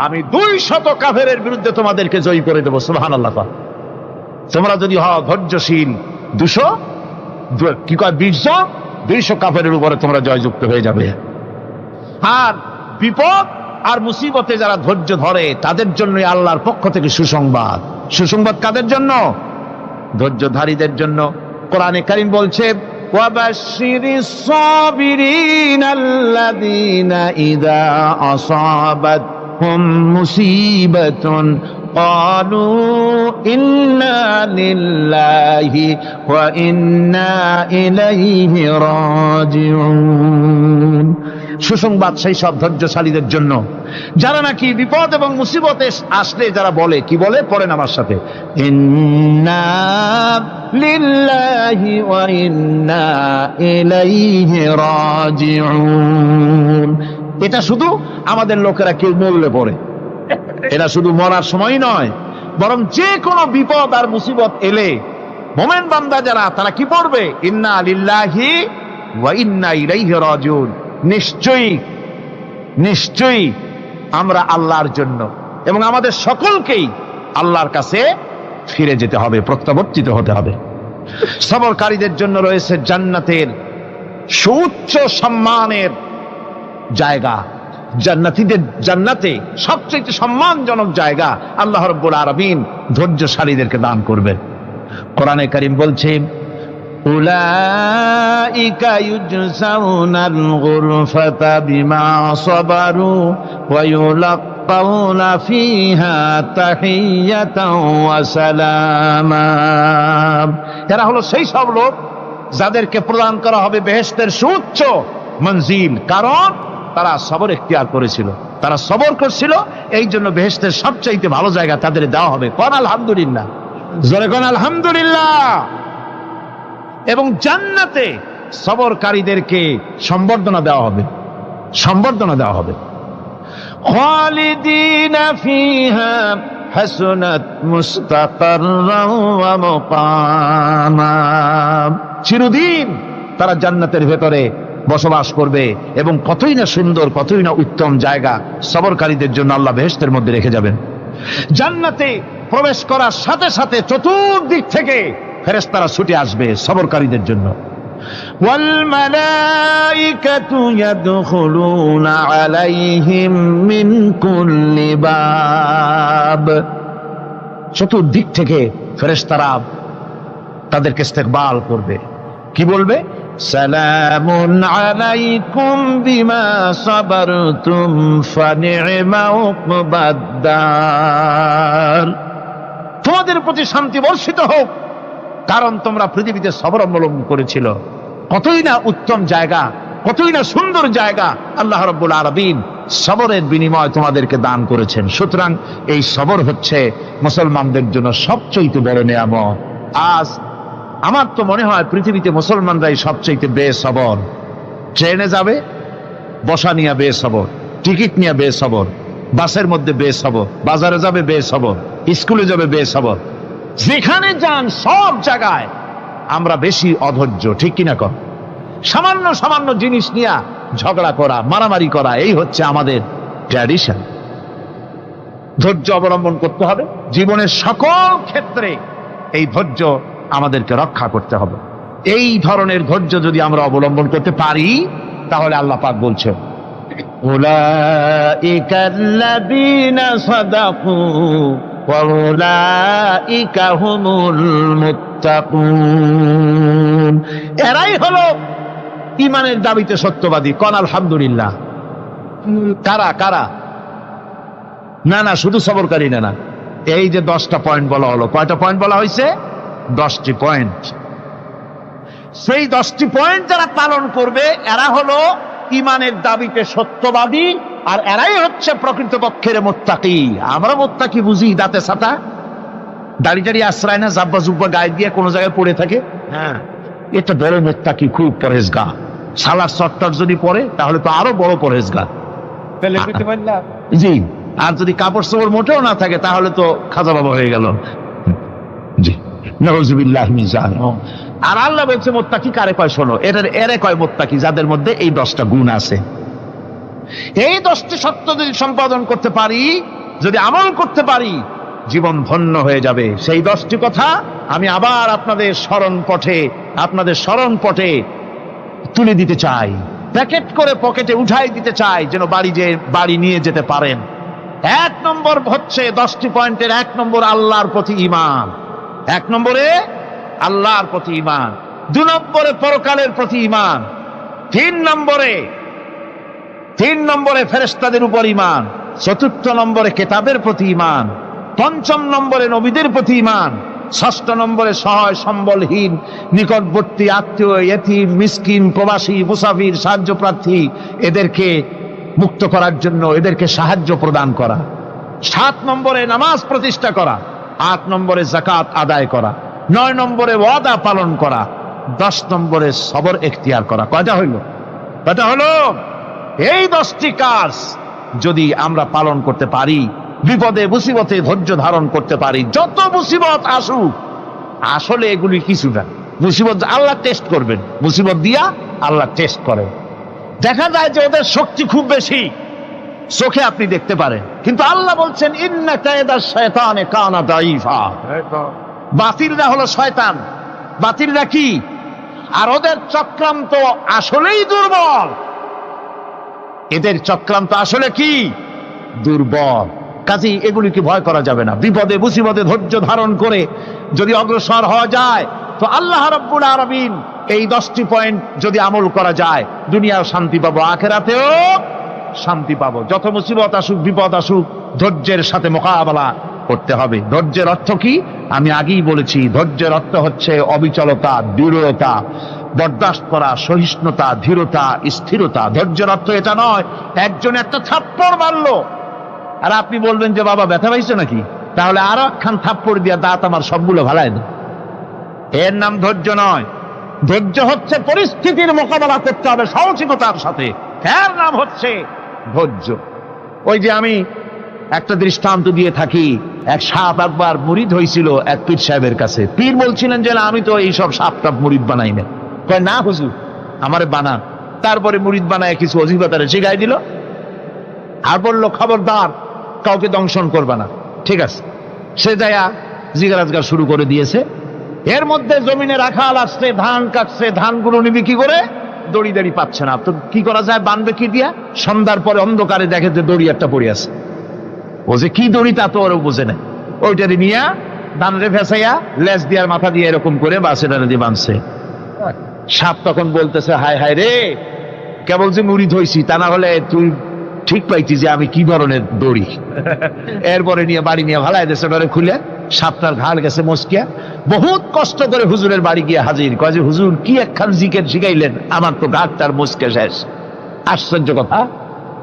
আমি 200 কাফেরের বিরুদ্ধে তোমাদেরকে জয়ী করে দেব। সুবহানাল্লাহ। তোমরা যদি হও ধৈর্যশীল 200, কি কয় 20 জন, 200 কাফেরের উপরে তোমরা জয়যুক্ত হয়ে যাবে। আর বিপদ আর মুসিবতে যারা ধৈর্য ধরে, তাদের জন্য আল্লাহর পক্ষ থেকে সুসংবাদ। সুসংবাদ কাদের জন্য? ধৈর্যধারীদের জন্য। কোরআনে কারীম বলছে, ওয়াবাশশিরিস সাবিরিনাল্লাযীনা ইযা আসাবাতহুম মুসিবাতুন ক্বালু ইন্না লিল্লাহি ওয়া ইন্না ইলাইহি রাজিউন। সুসংবাদ সেই সব ধৈর্যশালীদের জন্য যারা নাকি বিপদ এবং মুসিবতে আসলে যারা বলে, কি বলে? পড়েন আমার সাথে, ইন্না লিল্লাহি ওয়া ইন্না ইলাইহি রাজিউন। এটা শুধু আমাদের লোকেরা কেউ মরলে পড়ে, এটা শুধু মরার সময় নয়, বরং যে কোনো বিপদ আর মুসিবত এলে মোমেন বান্দা যারা, তারা কি পড়বে? ইন্না লিল্লাহি ওয়া ইন্না ইলাইহি রাজিউন। নিশ্চয়ই নিশ্চয়ই আমরা আল্লাহর জন্য এবং আমাদের সকলকেই আল্লাহর কাছে ফিরে যেতে হবে, প্রত্যাবর্তিত হতে হবে। সবরকারীদের জন্য রয়েছে জান্নাতের সুউচ্চ সম্মানের জায়গা। জান্নাতে সবচেয়ে সম্মানজনক জায়গা আল্লাহ রাব্বুল আলামিন ধৈর্যশালীদেরকে দান করবেন। কোরআনে কারীম বলছে, উলাইকা ইউজসাউনাল গুরফাতা বিমা সাবারু ওয়া ইউলাক্কাউনা ফিহা তাহিয়াতাও ওয়া সালামা। এরা হলো সেই সব লোক যাদেরকে প্রদান করা হবে বেহেশতের সুউচ্চ মঞ্জিল, কারণ তারা সবর এখতিয়ার করেছিল, তারা সবর করছিল। এই জন্য বেহেশতের সবচাইতে ভালো জায়গা তাদের দেওয়া হবে। কোন আলহামদুলিল্লাহ, জোরে কোন আলহামদুলিল্লাহ। এবং জান্নাতে সবরকারীদেরকে সম্বর্ধনা দেওয়া হবে, সম্বর্ধনা দেওয়া হবে। খালিদিনা ফিহা হাসুনাত মুস্তাকাররাও ওয়া মুকামা। চিরদিন তারা জান্নাতের ভেতরে বসবাস করবে এবং কতই না সুন্দর, কতই না উত্তম জায়গা সবরকারীদের জন্য আল্লাহ বেহেশতের মধ্যে রেখে যাবেন। জান্নাতে প্রবেশ করার সাথে সাথে চতুর্দিক থেকে ফেরেশতারা ছুটে আসবে সবরকারীদের জন্য। ওয়াল মালাইকাতু ইয়াদখুলুনা আলাইহিম মিন কুল্লি বাব। চতুর্দিক থেকে ফেরেশতারা তাদেরকে ইস্তেকবাল করবে, কি বলবে? সালামুন আলাইকুম বিমা সাবারতুম ফানি'মা উকবাদ-দার। তোমাদের প্রতি শান্তি বর্ষিত হোক, কারণ তোমরা পৃথিবীতে সবর অবলম্বন করেছিল। কতই না উত্তম জায়গা, কতই না সুন্দর জায়গা আল্লাহ রাব্বুল আলামিন সবরের বিনিময় তোমাদেরকে দান করেছেন। সুতরাং এই সবর হচ্ছে মুসলমানদের জন্য সবচেয়ে বড় নিয়ামত। আজ আমার তো মনে হয় পৃথিবীতে মুসলমানরাই সবচেয়ে বেসবর। ট্রেনে যাবে, বসা নিয়ে বেসবর, টিকিট নিয়ে বেসবর, বাসের মধ্যে বেসবর, বাজারে যাবে বেসবর, স্কুলে যাবে বেসবর, যেখানে যান সব জায়গায় আমরা বেশি অধৈর্য, ঠিক কিনা কর? সামান্য সামান্য জিনিস নিয়ে ঝগড়া করা, মারামারি করা, এই হচ্ছে আমাদের ট্র্যাডিশন। ধৈর্য অবলম্বন করতে হবে জীবনের সকল ক্ষেত্রে। এই ধৈর্য আমাদেরকে রক্ষা করতে হবে। এই ধরনের ধৈর্য যদি আমরা অবলম্বন করতে পারি, তাহলে আল্লাহ পাক বলছেন উলাইকাল্লাযীনা সাদাকু ওয়া উলাইকা হুমুল মুত্তাকুন। এরাই হলো ঈমানের দাবিতে সত্যবাদী। কোন আলহামদুলিল্লাহ। কারা কারা? না শুধু সবরকারী না। এই যে 10টা পয়েন্ট বলা হলো, কয়টা পয়েন্ট বলা হয়েছে? 10টি পয়েন্ট। সেই 10টি পয়েন্ট যারা পালন করবে এরা হলো ঈমানের দাবিতে সত্যবাদী, আর এরাই হচ্ছে প্রকৃতপক্ষের মুত্তাকি। আমরা মুত্তাকি বুঝি দাঁতে ছাতা, দাড়ি টাড়ি আশ্রয় না, জাব্বা জুব্বা গায়ে দিয়ে কোনো জায়গায় পড়ে থাকে। হ্যাঁ, এটা বড় মুত্তাকি, খুব পরহেজগার। সালার সট্টার যদি পড়ে তাহলে তো আরো বড় পরহেজগার। জি, আর যদি কাপড় চোপড় মোটেও না থাকে তাহলে তো খাজা বাবা হয়ে গেল। জি, নাউযুবিল্লাহ মিন যালিক। আর আল্লাহ বলছে মুত্তাকি কারে কয় শোনো, এরে কয় মুত্তাকি যাদের মধ্যে এই 10টা গুণ আছে। এই 10টি সত্য যদি সম্পাদন করতে পারি, যদি আমল করতে পারি, জীবন ধন্য হয়ে যাবে। সেই 10টি কথা আমি আবার আপনাদের স্মরণ পটে তুলে দিতে চাই, প্যাকেট করে পকেটে উঠাই দিতে চাই, যেন বাড়ি নিয়ে যেতে পারেন। 1 নম্বর হচ্ছে 10টি পয়েন্টের 1 নম্বর আল্লাহর প্রতি ঈমান। 1 নম্বরে আল্লাহর প্রতি ঈমান, 2 নম্বরে পরকালের প্রতি ঈমান, 3 নম্বরে ফেরেশতাদের উপর ঈমান, 4র্থ নম্বরে কিতাবের প্রতি ঈমান, 5ম নম্বরে নবীদের প্রতি ঈমান, 6ষ্ঠ নম্বরে সহায় সম্বলহীন নিকটবর্তী আত্মীয়, ইয়েতিম, মিসকিন, প্রবাসী, মুসাফির, সাহায্য প্রার্থী, এদেরকে মুক্ত করার জন্য এদেরকে সাহায্য প্রদান করা, 7 নম্বরে নামাজ প্রতিষ্ঠা করা, 8 নম্বরে যাকাত আদায় করা, 9 নম্বরে ওয়াদা পালন করা, 10 নম্বরে সবর এখতিয়ার করা। কয়টা হলো? এই 10টি কাজ যদি আমরা পালন করতে পারি, বিপদে মুসিবতে ধৈর্য ধারণ করতে পারি, যত মুসিবত আসুক, আসলে এগুলি কিছু না। মুসিবত আল্লাহ টেস্ট করবেন, মুসিবত দিয়া আল্লাহ টেস্ট করেন। দেখা যায় যে ওদের শক্তি খুব বেশি, চোখে আপনি দেখতে পারেন, কিন্তু আল্লাহ বলছেন ইন্না কায়দাশ শায়তানে কানা দাঈফা। বাতিলরা হলো শয়তান। বাতিলরা কি? আর ওদের চক্রান্ত আসলেই দুর্বল। এদের চক্রান্ত আসলে কি? দুর্বল। কাজেই এগুলিকে ভয় করা যাবে না। বিপদে মুসিবতে ধৈর্য ধারণ করে যদি অগ্রসর হওয়া যায়, তো আল্লাহ রাব্বুল আলামিন এই 10টি পয়েন্ট যদি আমল করা যায়, দুনিয়াও শান্তি পাবো, আখিরাতেও শান্তি পাবো। যত মুসিবত আসুক, বিপদ আসুক, ধৈর্যের সাথে মোকাবেলা করতে হবে। ধৈর্যের অর্থ কি? আমি আগেই বলেছি, ধৈর্যের অর্থ হচ্ছে অবিচলতা, দৃঢ়তা, বরদাস্ত করা, সহিষ্ণুতা, ধীরতা, স্থিরতা। ধৈর্যের অর্থ এটা নয় একজন একটা থাপ্পড় মারলো আর আপনি বলবেন যে বাবা ব্যথা পাইছে নাকি, তাহলে আরো একখান থাপ্পড় দিয়া দাঁত আমার সবগুলো ভালাই দেয়। এর নাম ধৈর্য নয়। ধৈর্য হচ্ছে পরিস্থিতির মোকাবেলা করতে হবে সাহসিকতার সাথে, এর নাম হচ্ছে ধৈর্য। ওই যে আমি একটা দৃষ্টান্ত দিয়ে থাকি। এক সাপ একবার মুরিদ হয়েছিল এক পীর সাহেবের কাছে। পীর বলছিলেন যে না, আমি তো এইসব সাপ টাপ মুরিদ বানাই না। কয় না হুজুর, আমারে বানান। তারপরে মুরিদ বানায় কিছু অজিফাতারে শিখাই দিল, আর বললো খবরদার কাউকে দংশন করবা না। ঠিক আছে, সে যায়া জিগারাজগার শুরু করে দিয়েছে। এর মধ্যে জমিনে রাখাল আসছে, ধান কাটছে, ধানগুলো নিবি কি করে, দড়ি দাড়ি পাচ্ছে না। তো কি করা যায়, বানবে কি দিয়া? সন্ধ্যার পরে অন্ধকারে দেখে যে দড়ি একটা পড়ে আছে। ও যে কি দড়ি তা তো ওরা বুঝে না, ওইটারে নিয়া ধানরে ফেসাইয়া লেজ দিয়ার মাথা দিয়ে এরকম করে বাসেটারে দিয়ে বাঁধছে। সাপ তখন বলতেছে, হায় হায় রে, কেবল যে মুরিদ হইছি, তা না হলে তুই ঠিক পাইতি যে আমি কি ধরনের দড়ি। এরপরে নিয়ে বাড়ি নিয়ে ভালাই দেশে ডরে খুলে সাপটার ঘাড় গেছে মস্কিয়া। বহুত কষ্ট করে হুজুরের বাড়ি গিয়ে হাজির, কয় যে হুজুর কি একখান জিকের শিখাইলেন, আমার তো ঘাটটার মস্কে শেষ। আশ্চর্য কথা,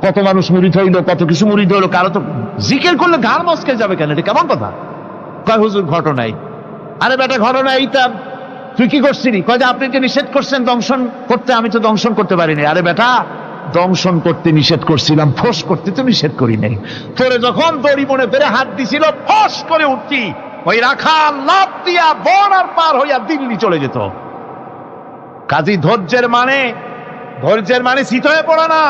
কত মানুষ মুরিদ হইলো, কত কিছু মুরিদ হইলো, কারো তো জিকের করলে ঘাড় মস্কে যাবে কেন? এটা কেমন কথা? কয় হুজুর ঘটনাই। আরে বেটা ঘটনা এইটা, তুই কি করছিলি? কয় যে আপনি যে নিষেধ করছেন দংশন করতে, আমি তো দংশন করতে পারিনি। আরে বেটা, দংশন করতে নিষেধ করছিলাম, ফোঁস করতে তো নিষেধ করি নাই। তোরে যখন দড়ি মনে পেরে হাত দিছিল, ফোঁস করে উঠতি, ওই রাখা লাভ দিয়া বন আর পার হইয়া দিল্লি চলে যেত। কাজী ধৈর্যের মানে শীত হয়ে পড়ে না।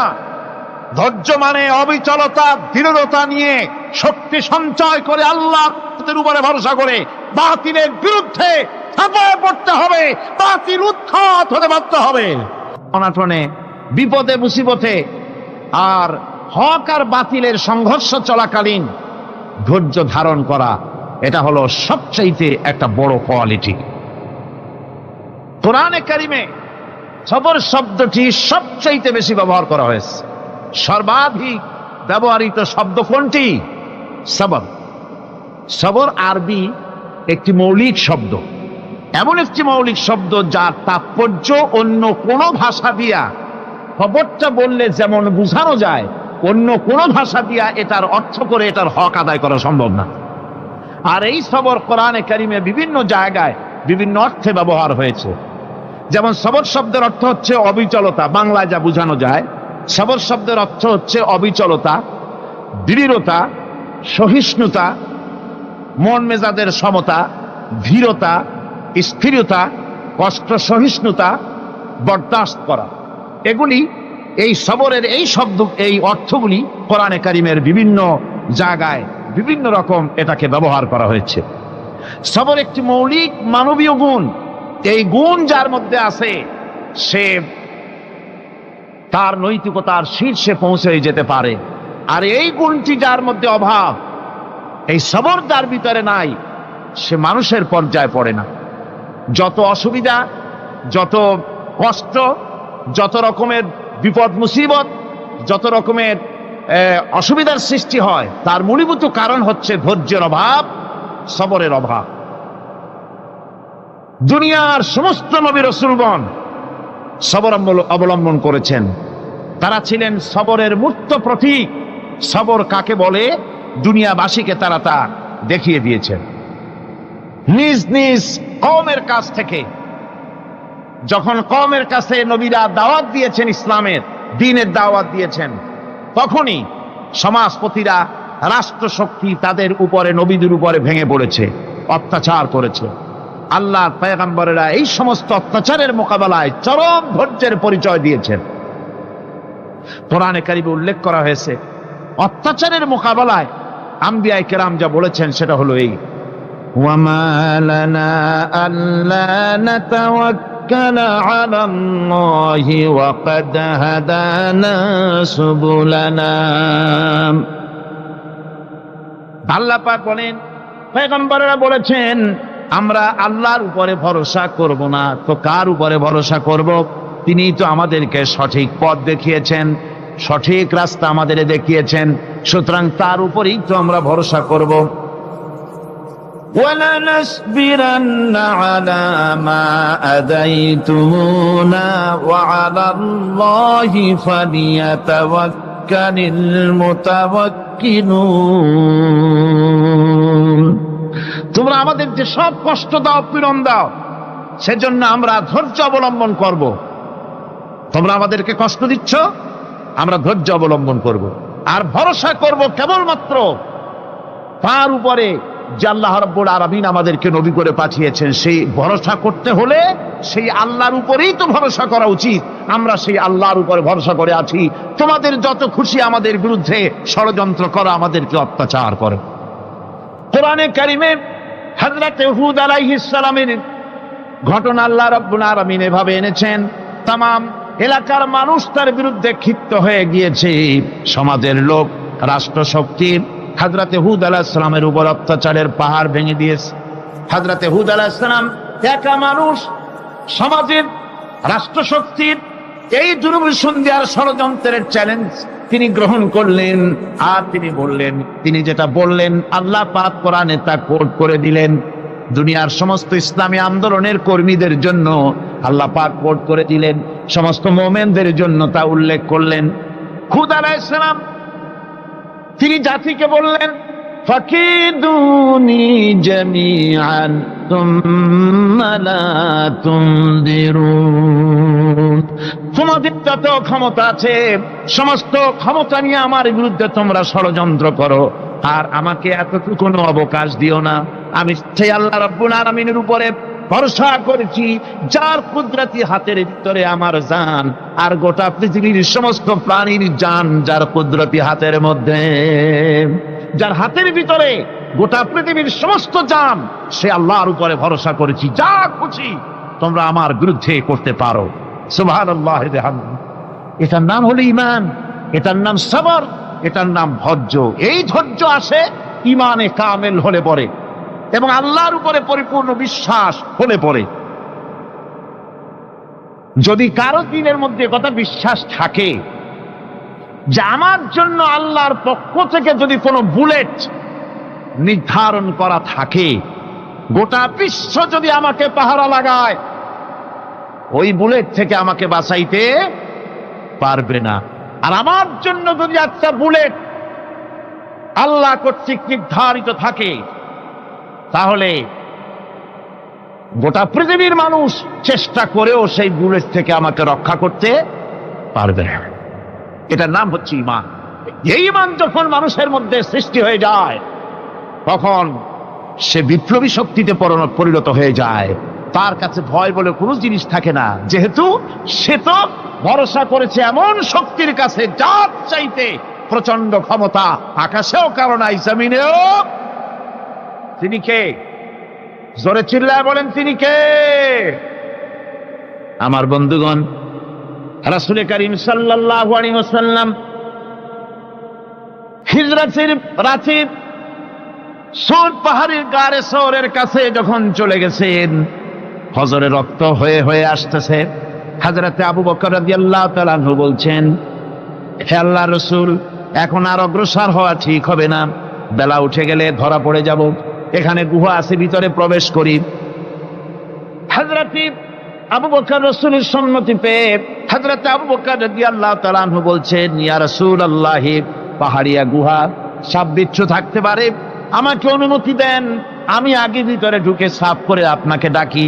ধৈর্য মানে অবিচলতা, দৃঢ়তা নিয়ে শক্তি সঞ্চয় করে আল্লাহর উপরে ভরসা করে বাতিলের বিরুদ্ধে ঝাঁপিয়ে পড়তে হবে, বাতিল উৎখাত হতে বাধ্য হবে। অনাটনে, বিপদে, মুসিবতে আর হক আর বাতিলের সংঘর্ষ চলাকালীন ধৈর্য ধারণ করা, এটা হলো সবচাইতে একটা বড় কোয়ালিটি। কোরআনে কারিমে সবর শব্দটি সবচাইতে বেশি ব্যবহার করা হয়েছে। সর্বাধিক ব্যবহৃত শব্দ কোনটি? সবর। সবর আরবি একটি মৌলিক শব্দ, এমন একটি মৌলিক শব্দ যার তাৎপর্য অন্য কোন ভাষা দিয়া খবরটা বললে যেমন বোঝানো যায়, অন্য কোন ভাষা দিয়া এটার অর্থ করে এটার হক আদায় করা সম্ভব না। আর এই সবর কোরআনে কারিমে বিভিন্ন জায়গায় বিভিন্ন অর্থে ব্যবহার হয়েছে। যেমন সবর শব্দের অর্থ হচ্ছে অবিচলতা, বাংলায় যা বোঝানো যায়। সবর শব্দের অর্থ হচ্ছে অবিচলতা, দৃঢ়তা, সহিষ্ণুতা, মন মেজাজের সমতা, ধীরতা, স্থিরতা, কষ্ট সহিষ্ণুতা, বরদাস্ত করা। এগুলি এই সবরের এই শব্দ, এই অর্থগুলি কোরআনে কারিমের বিভিন্ন জায়গায় বিভিন্ন রকম এটাকে ব্যবহার করা হয়েছে। সবর একটি মৌলিক মানবীয় গুণ। এই গুণ যার মধ্যে আছে, সে তার নৈতিকতার শীর্ষে পৌঁছে যেতে পারে। আর এই গুণটি যার মধ্যে অভাব, এই সবর যার ভিতরে নাই, সে মানুষের পর্যায়ে পড়ে না। যত অসুবিধা, যত কষ্ট, যত রকমের বিপদ মুসিবত, যত রকমের অসুবিধার সৃষ্টি হয়, তার মূলীভূত কারণ হচ্ছে ধৈর্যের অভাব, সবরের অভাব। দুনিয়ার সমস্ত নবী রাসূলগণ সবর অবলম্বন করেছেন। তারা ছিলেন সবরের মূর্ত প্রতীক। সবর কাকে বলে দুনিয়াবাসীকে তারা তা দেখিয়ে দিয়েছেন। নিজ নিজ কওমের কাছ থেকে যখন কওমের কাছে নবীরা দাওয়াত দিয়েছেন, ইসলামের দ্বীনের দাওয়াত দিয়েছেন, তখনই সমাজপতিরা, রাষ্ট্রশক্তি তাদের উপরে, নবীদের উপরে ভেঙে পড়েছে, অত্যাচার করেছে। আল্লাহর পয়গম্বরেরা এই সমস্ত অত্যাচারের মোকাবেলায় চরম ধৈর্যের পরিচয় দিয়েছেন। কোরআনে কারিমে উল্লেখ করা হয়েছে, অত্যাচারের মোকাবেলায় আম্বিয়া কেরাম যা বলেছেন সেটা হলো এই, ওয়ামা লানা আল্লা নাতাওয়াক্কালা আলাল্লাহি ওয়া ক্বাদ হাদানা সুবুলানা। আল্লাহ পাক বলেন, পয়গম্বরেরা বলেছেন আমরা আল্লাহর উপরে ভরসা করব না, তো কার উপরে ভরসা করব? তিনিই তো আমাদেরকে সঠিক পথ দেখিয়েছেন, সঠিক রাস্তা আমাদের দেখিয়েছেন, সুতরাং তার উপরেই তো আমরা ভরসা করব। ওয়ালানাসবিরান্না আলা মা আযাইতুমুনা ওয়া আলাল্লাহি ফালিয়াতাওয়াক্কালিল মুতাওয়াক্কিলুন। তোমরা আমাদের যে সব কষ্ট দাও, পীড়ন দাও, সেজন্য আমরা ধৈর্য অবলম্বন করব। তোমরা আমাদেরকে কষ্ট দিচ্ছ, আমরা ধৈর্য অবলম্বন করব আর ভরসা করব কেবলমাত্র তার উপরে যে আল্লাহ রাব্বুল আলামিন আমাদেরকে নবী করে পাঠিয়েছেন, সেই ভরসা করতে হলে সেই আল্লাহর উপরেই তো ভরসা করা উচিত। আমরা সেই আল্লাহর উপরে ভরসা করে আছি। তোমাদের যত খুশি আমাদের বিরুদ্ধে ষড়যন্ত্র করো, আমাদেরকে অত্যাচার করো। কোরআনে কারিমে হযরত হুদ আলাইহিস সালামের ঘটনা আল্লাহ রাব্বুল আলামিন এভাবে এনেছেন, তামাম এলাকার মানুষ তার বিরুদ্ধে ক্ষিপ্ত হয়ে গিয়েছে। সমাজের লোক, রাষ্ট্রশক্তি হযরত হুদ আলাইহিস সালামের উপর অত্যাচারের পাহাড় ভেঙে দিয়েছে। হযরত হুদ আলাইহিস সালাম একা মানুষ, সমাজের রাষ্ট্রশক্তির এই দুর্বিসন্ধির ষড়যন্ত্রের চ্যালেঞ্জ তিনি গ্রহণ করলেন। আর তিনি বললেন, তিনি যেটা বললেন আল্লাহ পাক কোরআনে তা কোট করে দিলেন। দুনিয়ার সমস্ত ইসলামী আন্দোলনের কর্মীদের জন্য আল্লাহ পাক কোট করে দিলেন, সমস্ত মুমিনদের জন্য তা উল্লেখ করলেন। হুদ আলাইহিস সালাম তিনি জাতিকে বললেন, ফাকিদুনি জামিআন তুম্মা লা তুনদিরুন। তোমাদের যত ক্ষমতা আছে সমস্ত ক্ষমতা নিয়ে আমার বিরুদ্ধে তোমরা ষড়যন্ত্র করো, আর আমাকে এতটুকু অবকাশ দিও না। আমি সেই আল্লাহ রাব্বুল আলামিনের উপরে ভরসা করেছি, যার কুদরতি হাতের ভিতরে আমার জান, আর গোটা পৃথিবীর সমস্ত প্রাণীর জান যার কুদরতি হাতের মধ্যে। যার হাতের ভিতরে গোটা পৃথিবীর সমস্ত জান, সে আল্লাহর উপরে ভরসা করেছি, যা খুশি তোমরা আমার বিরুদ্ধে করতে পারো। সুবহানাল্লাহ। এটার নাম হলো ঈমান, এটার নাম সবর, এটার নাম ধৈর্য। এই ধৈর্য আসে ঈমানে কামেল হলে পরে এবং আল্লাহর উপরে পরিপূর্ণ বিশ্বাস হলে পরে। যদি কারো দিনের মধ্যে কথা বিশ্বাস থাকে যে আমার জন্য আল্লাহর পক্ষ থেকে যদি কোনো বুলেট নির্ধারণ করা থাকে, গোটা বিশ্ব যদি আমাকে পাহারা লাগায়, ওই বুলেট থেকে আমাকে বাঁচাইতে পারবে না। আর আমার জন্য যদি একটা বুলেট আল্লাহ কর্তৃক নির্ধারিত থাকে, তাহলে গোটা পৃথিবীর মানুষ চেষ্টা করেও সেই বুলেট থেকে আমাকে রক্ষা করতে পারবে না। এটার নাম হচ্ছে ঈমান। এই ঈমান যখন মানুষের মধ্যে সৃষ্টি হয়ে যায়, তখন সে বিপ্লবী শক্তিতে পরিণত হয়ে যায়। তার কাছে ভয় বলে কোনো জিনিস থাকে না, যেহেতু সে তো ভরসা করেছে এমন শক্তির কাছে যার চাইতে প্রচন্ড ক্ষমতা আকাশেও কারো নাই, জমিনেও। তিনি কে? জোরে চিল্লায় বলেন, তিনি কে? আমার বন্ধুগণ, রাসূল করিম সাল্লাল্লাহু আলাইহি ওয়াসাল্লাম হিজরতের রাতে সৌর পাহাড়ের গাড়ে সৌরের কাছে যখন চলে গেছেন, হজরে রক্ত হয়ে হয়ে আসতেছে। হযরতে আবু বকর রাদিয়াল্লাহু তাআলা আনহু বলছেন, হে আল্লাহর রাসূল, এখন আর অগ্রসর হওয়া ঠিক হবে না, বেলা উঠে গেলে ধরা পড়ে যাব। এখানে গুহা আছে, ভিতরে প্রবেশ করি। হযরতে আবু বকর রাসূলের সম্মতি পেয়ে হযরতে আবু বকর রাদিয়াল্লাহু তাআলা আনহু বলছেন, ইয়া রাসূলুল্লাহ, পাহাড়িয়া গুহা, সাপ বিচ্ছু থাকতে পারে, আমাকে অনুমতি দেন, আমি আগে ভিতরে ঢুকে সাফ করে আপনাকে ডাকি।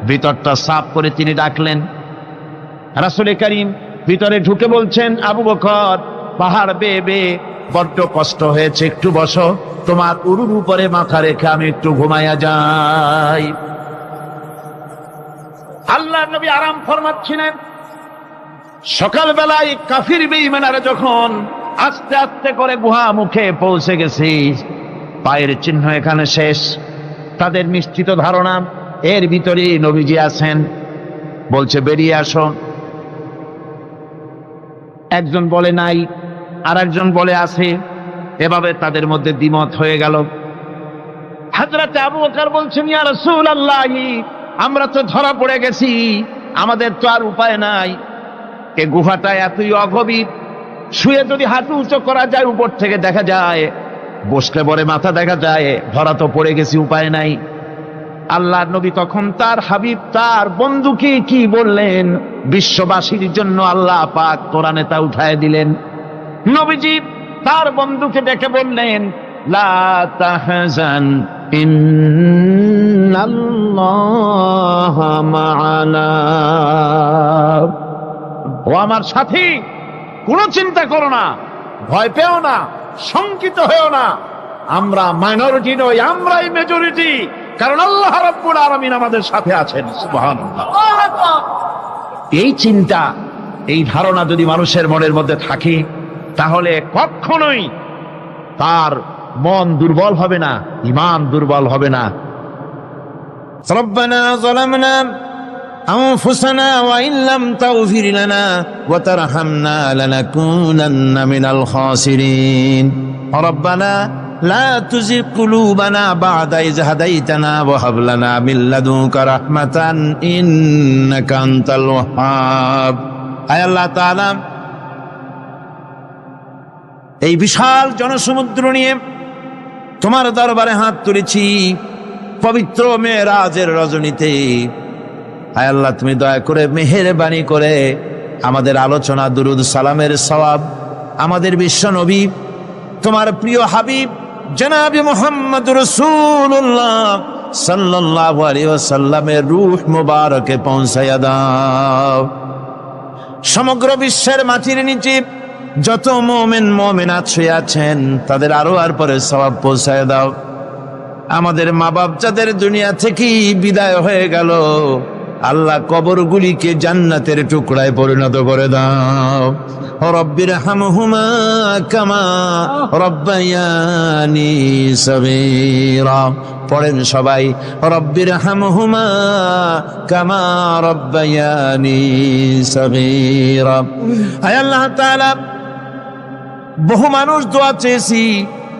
ভিতরটা সাফ করে তিনি ডাকলেন। রাসূল করিম ভিতরে ঢুকে বলছেন, আবু বকর, পাহাড় বেয়ে বেয়ে বড্ড কষ্ট হয়েছে, একটু বসো, তোমার উরুর উপরে মাথা রেখে আমি একটু ঘুমাইয়া যাই। আল্লাহর নবী আরাম ফরমাচ্ছিলেন। সকালবেলায় কাফির বেঈমানরা যখন আস্তে আস্তে করে গুহা মুখে পৌঁছে গেছে, পায়ের চিহ্ন এখানে শেষ, তাদের নিশ্চিত ধারণা এর ভিতরে নবীজি আছেন। বলছে, বেরিয়ে আসো। একজন বলে নাই, আর একজন বলে আছে। এভাবে তাদের মধ্যে দ্বিমত হয়ে গেল। হযরত আবু বকর বলছেন, ইয়া রাসূলুল্লাহ, আমরা তো ধরা পড়ে গেছি, আমাদের তো আর উপায় নাই। এই গুহাটা এতই অগভীর, শুয়ে যদি হাঁটু উঁচু করা যায় উপর থেকে দেখা যায়, বসলে পরে মাথা দেখা যায়, ধরা তো পড়ে গেছি, উপায় নাই। আল্লাহর নবী তখন তার হাবিব, তার বন্ধুকে কি বললেন? বিশ্ববাসীর জন্য আল্লাহ পাক কোরআনে তা উঠায় দিলেন। নবীজি তার বন্ধুকে ডেকে বললেন, লা তাহজান ইন্নাল্লাহা মা'ানা। ও আমার সাথী, কোনো চিন্তা করো না, ভয় পেও না, শঙ্কিত হয়েও না, আমরা মাইনরিটি নই, আমরাই মেজরিটি, কারণ আল্লাহ রাব্বুল আলামিন আমাদের সাথে আছেন। সুবহানাল্লাহ। এই চিন্তা, এই ধারণা যদি মানুষের মনের মধ্যে থাকে, তাহলে কখনোই তার মন দুর্বল হবে না, ঈমান দুর্বল হবে না। ربنا ظلمنا أنفسنا وإن لم تغفر لنا وترحمنا لنكونن من الخاسرين ربنا لا تزغ قلوبنا بعد إذ هديتنا وهب لنا من لدنك رحمة إنك أنت الوهاب আয় আল্লাহ তাআলা, এই বিশাল জনসমুদ্র নিয়ে তোমার দরবারে হাত তুলেছি পবিত্র মেরাজের রজনীতে। আয় আল্লাহ, তুমি দয়া করে মেহেরবানি করে আমাদের আলোচনা, দুরুদ সালামের সওয়াব আমাদের বিশ্ব নবী, তোমার প্রিয় হাবিব জনাবে মুহাম্মদ রাসূলুল্লাহ সাল্লাল্লাহু আলাইহি ওয়াসাল্লামের রূহ মুবারকে পৌঁছায়া দাও। সমগ্র বিশ্বের মাটির নিচে যত মুমিন মুমিনাত শুয়ে আছেন, তাদের আরো আর পরে সওয়াব পৌঁছায় দাও। আমাদের মা বাপ যাদের দুনিয়া থেকে বিদায় হয়ে গেল, আল্লাহ কবরগুলিকে জান্নাতের টুকরায় পরিণত করে দাও। রব্বির হামহুমা কামা রব্বায়ানি সগীরা। পড়েন সবাই, রব্বির হামহুমা কামা রব্বায়ানি সগীরা। আয় আল্লাহ তাআলা, বহু মানুষ দোয়া চেয়েছি,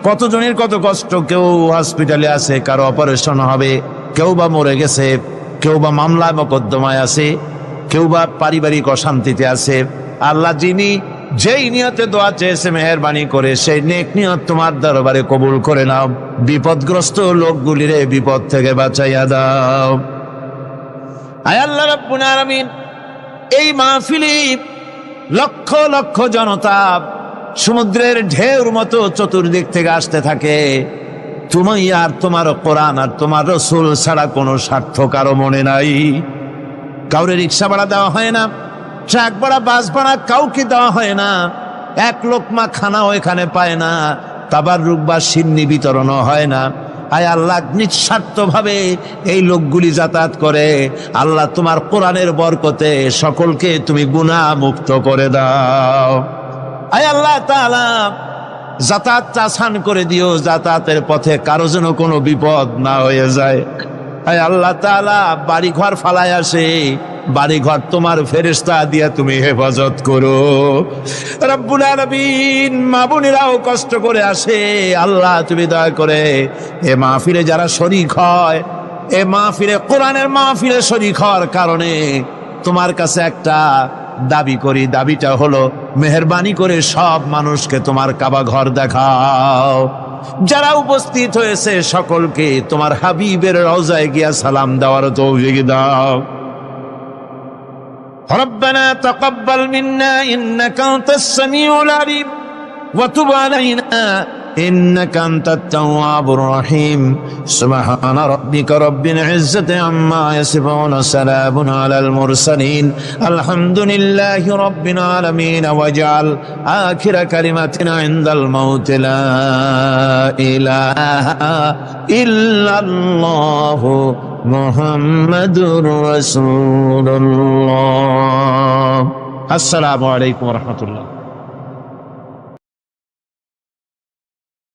কতজনের কত কষ্ট, কেউ হসপিটালে আছে, কারো অপারেশন হবে, কেউ বা মরে গেছে, কেউ বা মামলা মোকদ্দমায় আছে, কেউ বা পারিবারিক অশান্তিতে আছে। আল্লাহ, যিনি যেই নিয়তে দোয়া চেয়েছে মেহেরবানি করে সেই নেক নিয়ত তোমার দরবারে কবুল করে নাও। বিপদগ্রস্ত লোকগুলিরে বিপদ থেকে বাঁচাইয়া দাও। আয় আল্লাহ রাব্বুল আলামিন, এই মাহফিলে লক্ষ লক্ষ জনতা সমুদ্রের ঢেউর মতো চতুর্দিক থেকে আসতে থাকে। তুমি আর তোমার কোরআন আর তোমার রাসূল ছাড়া কোনো স্বার্থ কারো মনে নাই। কাউরে রিক্সা ভাড়া দেওয়া হয় না, ট্রাক ভাড়া, বাস ভাড়া কাউকে দেওয়া হয় না, এক লোকমা খানাও এখানে পায় না, তাবাররুক বা সিন্নি বিতরণও হয় না। আয় আল্লাহ, নিঃস্বার্থ ভাবে এই লোকগুলি যাতায়াত করে। আল্লাহ, তোমার কোরআনের বরকতে সকলকে তুমি গুনাহ মুক্ত করে দাও। আয় আল্লাহ তাআলা, যাতায়াতটা আসান করে দিও, যাতায়াতের পথে কারো যেন কোনো বিপদ না হয়ে যায়। আয় আল্লাহ তাআলা, বাড়ি ঘর ফালায় আসে, বাড়ি ঘর তোমার ফেরেশতা দিয়া তুমি হেফাজত করো। রব্বুল আলামিন, মা বোনেরাও কষ্ট করে আসে, আল্লাহ তুমি দয়া করে এ মাহফিলে যারা শরীক হয়, এ মাহফিলে কোরআনের মাহফিলে শরীক হওয়ার কারণে তোমার কাছে একটা দাবি করি। দাবিটা হলো, মেহেরবানি করে সব মানুষকে তোমার কাবা ঘর দেখাও। যারা উপস্থিত হয়েছে সকলকে তোমার হাবিবের রওজায় গিয়া সালাম দেওয়ার তৌফিক দাও। রব্বানা তাকাব্বাল মিন্না ইন্নাকা আনতাস সামিউল আলিম ওয়া তুব আলাইনা إنك أنت التواب الرحيم سبحان ربك رب العزة عما يصفون سلام على المرسلين الحمد لله رب العالمين واجعل آخر كلمتنا عند الموت لا إله إلا الله محمد رسول الله السلام عليكم ورحمة الله